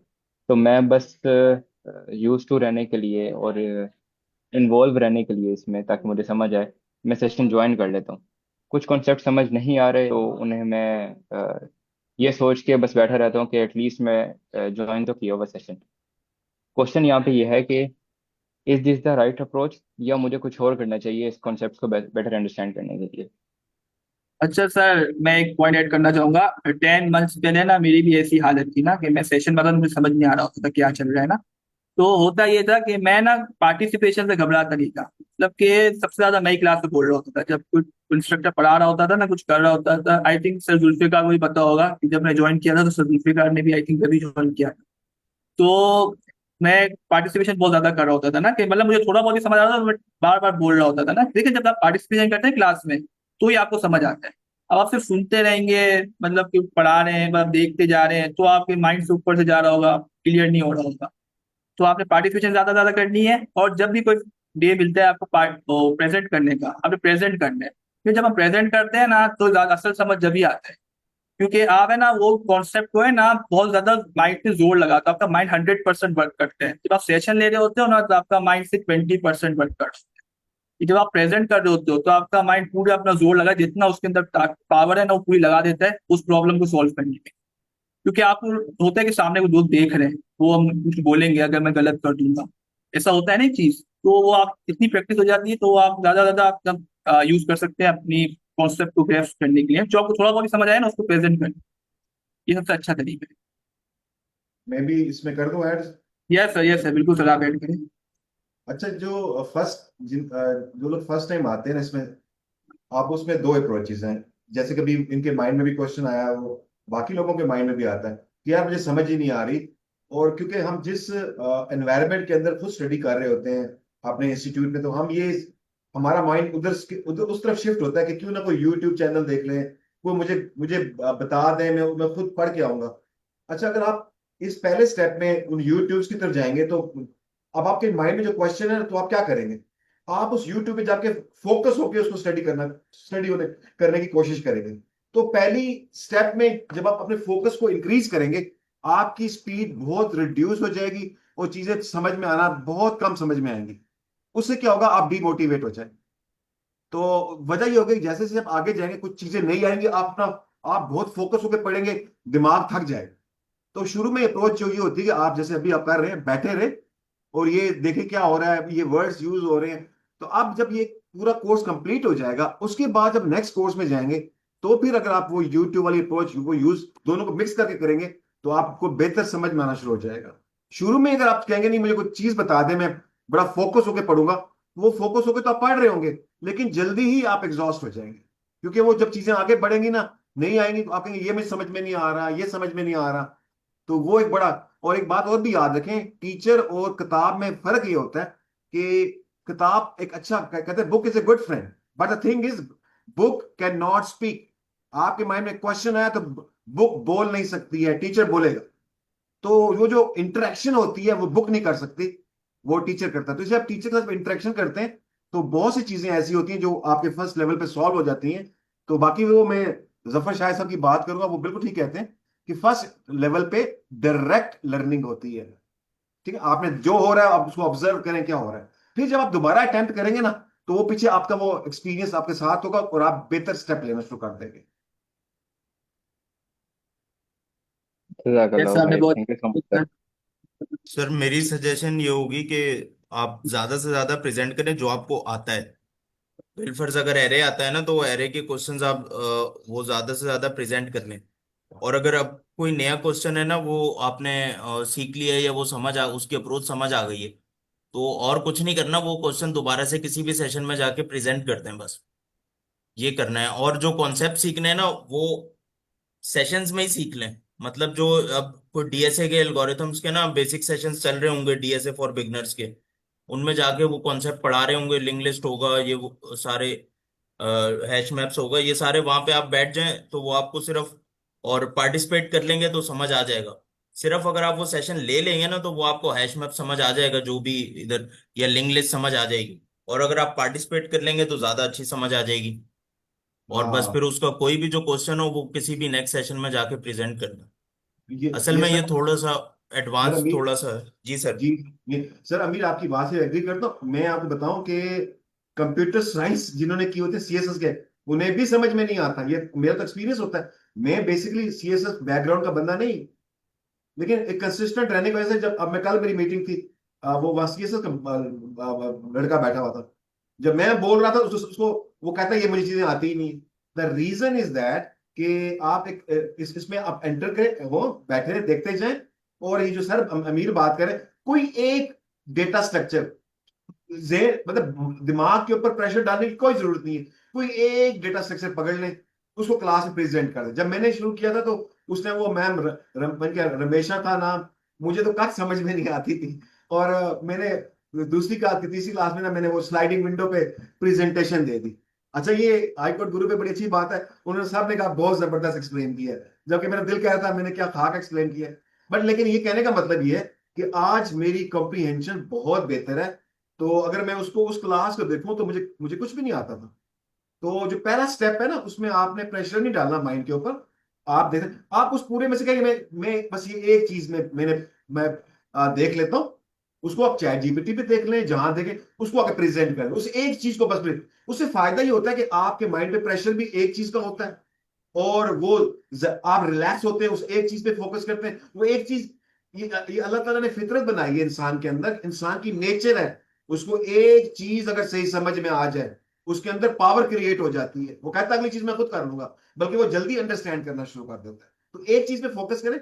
तो मैं बस यूज टू रहने के लिए और इन्वॉल्व रहने के लिए इसमें, ताकि मुझे समझ आए, मैं सेशन ज्वाइन कर लेता हूँ। कुछ कॉन्सेप्ट समझ नहीं आ रहे तो उन्हें मैं ये सोच के बस बैठा रहता हूँ कि एटलीस्ट मैं ज्वाइन तो किया हुआ सेशन। क्वेश्चन यहाँ पे ये है कि is this the right approach, या मुझे कुछ और करना चाहिए इस कॉन्सेप्ट को बेटर अंडरस्टैंड करने के लिए? अच्छा सर, मैं एक पॉइंट ऐड करना चाहूंगा। 10 मंथ्स पहले ना मेरी भी ऐसी हालत थी ना कि मैं सेशन वाला, मुझे समझ नहीं आ रहा होता था क्या चल रहा है ना। तो होता ये था कि मैं ना पार्टिसिपेशन से घबराता नहीं था, मतलब कि सबसे ज्यादा मैं ही क्लास में बोल रहा होता था जब कुछ इंस्ट्रक्टर पढ़ा रहा होता था ना, कुछ कर रहा होता था। आई थिंक सर जुल्फिकार को भी पता होगा कि जब मैं ज्वाइन किया था तो सर जुल्फिकार ने भी आई थिंक तभी ज्वाइन किया था। तो मैं पार्टिसिपेशन बहुत ज्यादा कर रहा होता था ना, कि मतलब मुझे थोड़ा बहुत ही समझ आता था तो मैं बार बार बोल रहा होता था ना। देखिए, जब आप पार्टिसिपेशन करते हैं क्लास में तो ही आपको समझ आता है। अब आप सिर्फ सुनते रहेंगे, मतलब कि पढ़ा रहे हैं, मतलब देखते जा रहे हैं, तो आपके माइंड से ऊपर से जा रहा होगा, क्लियर नहीं हो रहा होगा। तो आपने पार्टिसिपेशन ज्यादा ज्यादा करनी है, और जब भी कोई डे मिलता है आपको पार्ट प्रेजेंट करने का, आपने प्रेजेंट करना है। फिर जब हम प्रेजेंट करते हैं ना, तो असल समझ जब ही आता है, क्योंकि आप है ना वो कॉन्सेप्ट को है ना बहुत ज्यादा माइंड पे जोर लगाता है, आपका माइंड 100% वर्क करता है। जब आप सेशन ले रहे होते हो ना, तो आपका माइंड से 20% वर्क करता है। कि जब आप प्रेजेंट कर रहे होते हो, तो आपका माइंड पूरा अपना जोर लगा, जितना उसके अंदर पावर है ना, वो पूरी लगा देता है उस प्रॉब्लम को सॉल्व करने में। क्योंकि आप, होता है कि सामने को लोग देख रहे हैं, वो हम कुछ बोलेंगे अगर मैं गलत कर दूंगा, ऐसा होता है ना एक चीज। तो वो आप इतनी प्रैक्टिस हो जाती है, तो वो आप ज्यादा ज्यादा आप यूज कर सकते हैं अपनी कॉन्सेप्ट को ग्रैस्प करने के लिए। जो आपको थोड़ा बहुत ही समझ आए ना, उसको प्रेजेंट करना, ये सबसे अच्छा तरीका है। मैं भी इसमें कर दूं ऐड? यस सर, बिल्कुल सर, आप ऐड करें। अच्छा, जो जो लोग फर्स्ट टाइम आते हैं ना इसमें, आप उसमें दो अप्रोचेज हैं। जैसे कभी इनके माइंड में भी क्वेश्चन आया, वो बाकी लोगों के माइंड में भी आता है कि यार मुझे समझ ही नहीं आ रही। और क्योंकि हम जिस एनवायरनमेंट के अंदर खुद स्टडी कर रहे होते हैं अपने इंस्टीट्यूट में, तो हम ये हमारा माइंड उधर उस तरफ शिफ्ट होता है कि क्यों ना कोई यूट्यूब चैनल देख लें, कोई मुझे मुझे बता दें, मैं खुद पढ़ के आऊंगा। अच्छा, अगर आप इस पहले स्टेप में उन यूट्यूब्स की तरफ जाएंगे, तो अब आपके माइंड में जो क्वेश्चन है, तो आप क्या करेंगे? आप उस यूट्यूब पे जाके फोकस होकर उसको स्टडी होने करने की कोशिश करेंगे। तो पहली स्टेप में जब आप अपने फोकस को इंक्रीज करेंगे, आपकी स्पीड बहुत रिड्यूस हो जाएगी और चीजें समझ में आना बहुत कम समझ में आएंगी। उससे क्या होगा, आप डिमोटिवेट हो जाए। तो वजह ये होगी, जैसे जैसे आप आगे जाएंगे कुछ चीजें नहीं आएंगी, आप बहुत फोकस होकर पढ़ेंगे, दिमाग थक जाएगा। तो शुरू में अप्रोच जो ये होती है कि आप जैसे अभी आप कर रहे हैं, बैठे रहे और ये देखें क्या हो रहा है, ये वर्ड्स यूज हो रहे हैं। तो अब जब ये पूरा कोर्स कंप्लीट हो जाएगा, उसके बाद जब नेक्स्ट कोर्स में जाएंगे, तो फिर अगर आप वो यूट्यूब वाली अप्रोच वो यूज दोनों को मिक्स करके करेंगे, तो आपको बेहतर समझ में आना शुरू हो जाएगा। शुरू में अगर आप कहेंगे नहीं मुझे कोई चीज बता दे, मैं बड़ा फोकस होकर पढ़ूंगा, वो फोकस होकर तो आप पढ़ रहे होंगे, लेकिन जल्दी ही आप एग्जॉस्ट हो जाएंगे। क्योंकि वो जब चीजें आगे बढ़ेंगी ना, नहीं आएंगी, तो आप कहेंगे ये मुझे समझ में नहीं आ रहा, ये समझ में नहीं आ रहा। तो वो एक बड़ा, और एक बात और भी याद रखें, टीचर और किताब में फर्क ये होता है कि किताब एक अच्छा, कहते हैं book is a good friend, but the thing is book can not speak. आपके माइंड में क्वेश्चन आया तो बुक बोल नहीं सकती है, टीचर बोलेगा। तो वो जो इंटरेक्शन होती है वो बुक नहीं कर सकती, वो टीचर करता है। तो इसे आप टीचर के साथ इंटरेक्शन करते हैं, तो बहुत सी चीजें ऐसी होती हैं जो आपके फर्स्ट लेवल पे सॉल्व हो जाती हैं। तो बाकी वो मैं जफर शाह साहब की बात करूंगा, वो बिल्कुल ठीक कहते हैं कि फर्स्ट लेवल पे डायरेक्ट लर्निंग होती है। ठीक है, आपने जो हो रहा है आप उसको ऑब्जर्व करें क्या हो रहा है, फिर जब आप दोबारा अटेम्प्ट करेंगे ना, तो वो पीछे आपका वो एक्सपीरियंस आपके साथ होगा और आप बेहतर स्टेप लेना शुरू कर देंगे। जज़ाकल्लाह जैसा आपने भाई, बहुत thank you so much sir. Sir मेरी सजेशन ये होगी कि आप ज्यादा से ज्यादा प्रेजेंट करें जो आपको आता है। बिलफर्ज अगर एरे आता है ना, तो वो एरे के क्वेश्चंस आप वो ज्यादा से ज्यादा प्रेजेंट कर लें। और अगर अब कोई नया क्वेश्चन है ना, वो आपने सीख लिया है या वो उसकी अप्रोच समझ आ गई है, तो और कुछ नहीं करना, वो क्वेश्चन दोबारा से किसी भी सेशन में जाके प्रेजेंट करते हैं बस। ये करना है। और जो कॉन्सेप्ट सीखने हैं ना, वो सेशंस में ही सीख लें। मतलब जो अब कोई डीएसए के एल्गोरिथम्स के ना बेसिक सेशंस चल रहे होंगे, डीएसए फॉर बिगनर्स के, उनमें जाके वो कॉन्सेप्ट पढ़ा रहे होंगे, लिंक लिस्ट होगा, ये वो सारे हैश मैप्स होगा, ये सारे वहां पे आप बैठ जाएं तो वो आपको सिर्फ, और पार्टिसिपेट कर लेंगे तो समझ आ जाएगा। सिर्फ अगर आप वो सेशन ले लेंगे ना, तो वो आपको हैश मैप समझ आ जाएगा जो भी इधर, या लिंक लिस्ट समझ आ जाएगी। और अगर आप पार्टिसिपेट कर लेंगे तो ज्यादा अच्छी समझ आ जाएगी। और बस हाँ, फिर उसका कोई भी जो क्वेश्चन हो वो किसी भी नेक्स्ट सेशन में जाके प्रेजेंट करना। असल ये में ये सर, थोड़ा सा सर एडवांस अमीर, थोड़ा सा है। जी सर। जी, ये सर अमीर आपकी बात से एग्री करता हूँ। मैं आपको बताऊं कि कंप्यूटर साइंस जिन्होंने की होती है सीएसएस के, उन्हें भी समझ में नहीं आता। ये मेरा तो एक्सपीरियंस होता है। मैं बेसिकली सीएसएस बैकग्राउंड का बंदा नहीं, लेकिन एक कंसिस्टेंट रहने की वजह से, जब अब मैं कल मेरी मीटिंग थी, वो वहाँ सीएसएस का लड़का बैठा हुआ था। जब मैं बोल रहा था उसको वो कहता है ये मुझे चीजें आती ही नहीं। द रीजन इज दैट कि आप इसमें आप एंटर करें, वो बैठे रहे, देखते जाएं। और ये जो सर अमीर बात करें, कोई एक डेटा स्ट्रक्चर, मतलब दिमाग के ऊपर प्रेशर डालने की कोई जरूरत नहीं है। कोई एक डेटा स्ट्रक्चर पकड़ लें, उसको क्लास में प्रेजेंट कर दे। जब मैंने शुरू किया था, तो उसने वो मैम रमेशा था नाम, मुझे तो कच समझ में नहीं आती थी। और मैंने दूसरी क्लास की तीसरी क्लास में ना, मैंने वो स्लाइडिंग विंडो पे प्रेजेंटेशन दे दी। अच्छा, ये हाई कोर्ट गुरु पे बड़ी अच्छी बात है, उन्होंने साहब ने कहा बहुत जबरदस्त एक्सप्लेन किया है, जबकि मेरा दिल कह रहा था मैंने क्या खाक एक्सप्लेन किया है। बट लेकिन ये कहने का मतलब ये है कि आज मेरी कॉम्प्रीहेंशन बहुत बेहतर है। तो अगर मैं उसको उस क्लास को देखूं तो मुझे मुझे कुछ भी नहीं आता था। तो जो पहला स्टेप है ना, उसमें आपने प्रेशर नहीं डालना माइंड के ऊपर। आप देख, आप उस पूरे में से कहेंगे मैं बस ये एक चीज में मैं देख लेता हूं। उसको आप चैट जीपीटी पे देख लें, जहां देखें उसको आके प्रेजेंट करें, उस एक चीज को बस उससे फायदा ये होता है कि आपके माइंड पे प्रेशर भी एक चीज का होता है, और वो आप रिलैक्स होते हैं, उस एक चीज पे फोकस करते हैं। वो एक चीज, ये अल्लाह ताला ने फितरत बनाई है इंसान के अंदर, इंसान की नेचर है। उसको एक चीज अगर सही समझ में आ जाए, उसके अंदर पावर क्रिएट हो जाती है। वो कहता है अगली चीज मैं खुद कर लूंगा, बल्कि वो जल्दी अंडरस्टैंड करना शुरू कर देता है। तो एक चीज पे फोकस करें,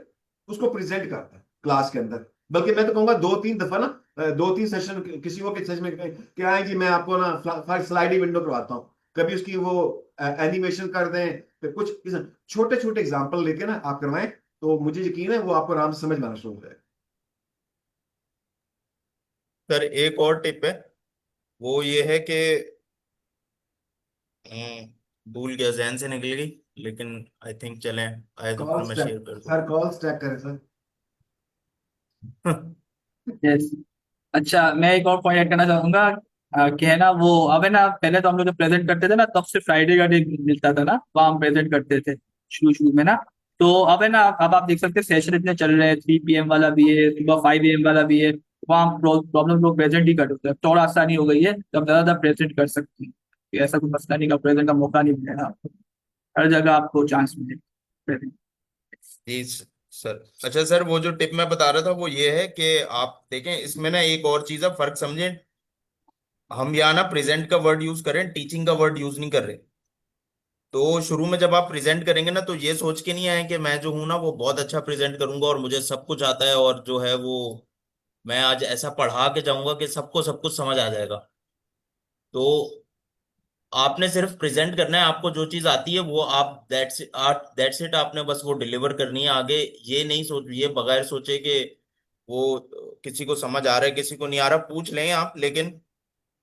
उसको प्रेजेंट करता है क्लास के अंदर। बल्कि मैं तो कहूंगा 2-3 दफा ना, 2-3 सेशन किसी को के सेशन में क्या है जी, मैं आपको ना स्लाइडिंग विंडो करवाता हूँ, कभी उसकी वो एनिमेशन कर दें, फिर कुछ छोटे छोटे एग्जाम्पल लेके ना आप करवाएं, तो मुझे यकीन है वो आपको आराम से समझ में आना शुरू हो जाएगा। सर एक और टिप है, वो ये है कि भूल गया, जहन से निकल गई, लेकिन आई थिंक चलें आए तो फिर कॉल मैं स्टैक, शेयर कर सर कॉल स्टैक करें सर। दूँ। यस। अच्छा, मैं एक और पॉइंट ऐड करना चाहूंगा, कि है ना वो, अब है ना पहले तो हम लोग जब प्रेजेंट करते थे ना, तब से फ्राइडे का डे मिलता था ना, वहाँ हम प्रेजेंट करते थे शुरू शुरू में ना। तो अब है ना, अब आप देख सकते हैं सेशन इतने चल रहे हैं, 3 PM वाला भी है, सुबह 5 AM वाला भी है। वहाँ प्रॉब्लम लोग प्रेजेंट ही करते हैं, थोड़ा आसानी हो गई है, तो अब ज्यादा प्रेजेंट कर सकते हैं। कि ऐसा कोई मसला नहीं का प्रेजेंट का मौका नहीं मिलेगा आपको, हर जगह आपको चांस मिलेगा। जी सर। अच्छा सर, वो जो टिप मैं बता रहा था वो ये है कि आप देखें इसमें ना एक और चीज है, फर्क समझें। हम यहाँ ना प्रेजेंट का वर्ड यूज करें, टीचिंग का वर्ड यूज नहीं कर रहे। तो शुरू में जब आप प्रेजेंट करेंगे ना, तो ये सोच के नहीं आए कि मैं जो हूं ना वो बहुत अच्छा प्रेजेंट करूंगा और मुझे सब कुछ आता है, और जो है वो मैं आज ऐसा पढ़ा के जाऊंगा कि सबको सब कुछ समझ आ जाएगा। तो आपने सिर्फ प्रेजेंट करना है, आपको जो चीज आती है वो आप दैट्स इट, आपने बस वो डिलीवर करनी है आगे। ये नहीं सोच, ये बगैर सोचे कि वो किसी को समझ आ रहा है किसी को नहीं आ रहा, पूछ लें आप, लेकिन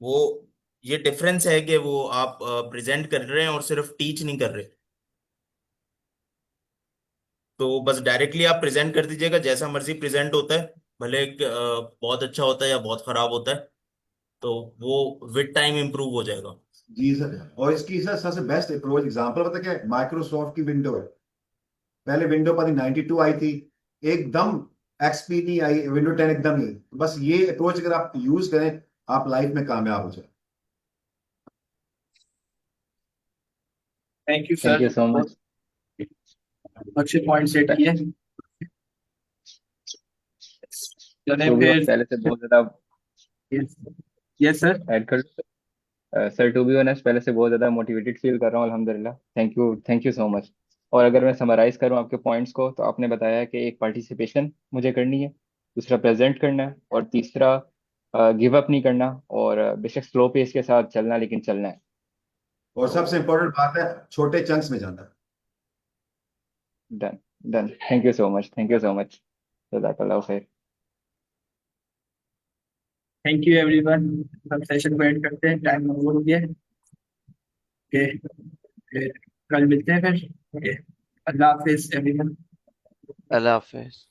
वो ये डिफरेंस है कि वो आप प्रेजेंट कर रहे हैं और सिर्फ टीच नहीं कर रहे। तो बस डायरेक्टली आप प्रेजेंट कर दीजिएगा, जैसा मर्जी प्रेजेंट होता है, भले बहुत अच्छा होता है या बहुत खराब होता है, तो वो विद टाइम इम्प्रूव हो जाएगा। जी सर, और इसकी सर सबसे बेस्ट अप्रोच एग्जांपल पता क्या है? माइक्रोसॉफ्ट की विंडो है। पहले विंडो पता 92 आई थी, एकदम एक्सपी नहीं आई, विंडो 10 एकदम नहीं। बस ये अप्रोच अगर आप यूज करें, आप लाइफ में कामयाब हो जाए। Thank you thank sir, you so बहुत मच। अच्छे पॉइंट सेट किए। चले टू बी फिर। पहले से बहुत ज्यादा यस। Yes sir. ऐड कर। सर टू बी ऑनेस्ट पहले से बहुत ज़्यादा मोटिवेटेड फील कर रहा हूँ, अल्हम्दुलिल्लाह, थैंक यू सो मच। और अगर मैं समराइज करूँ आपके पॉइंट्स को, तो आपने बताया कि एक पार्टिसिपेशन मुझे करनी है, दूसरा प्रेजेंट करना है, और तीसरा गिव अप नहीं करना, और बेशक स्लो पेस के साथ चलना, लेकिन चलना है। और सबसे तो इंपॉर्टेंट बात है, छोटे चंक्स में जाना। Done, done, thank you so much, thank you so much. जज़ाकल्लाह खैर। Thank you everyone. हम सेशन को एंड करते हैं, टाइम ओवर हो गया है। ओके, फिर कल मिलते हैं फिर। ओके, अल्लाह हाफिज एवरीवन। अल्लाह हाफिज।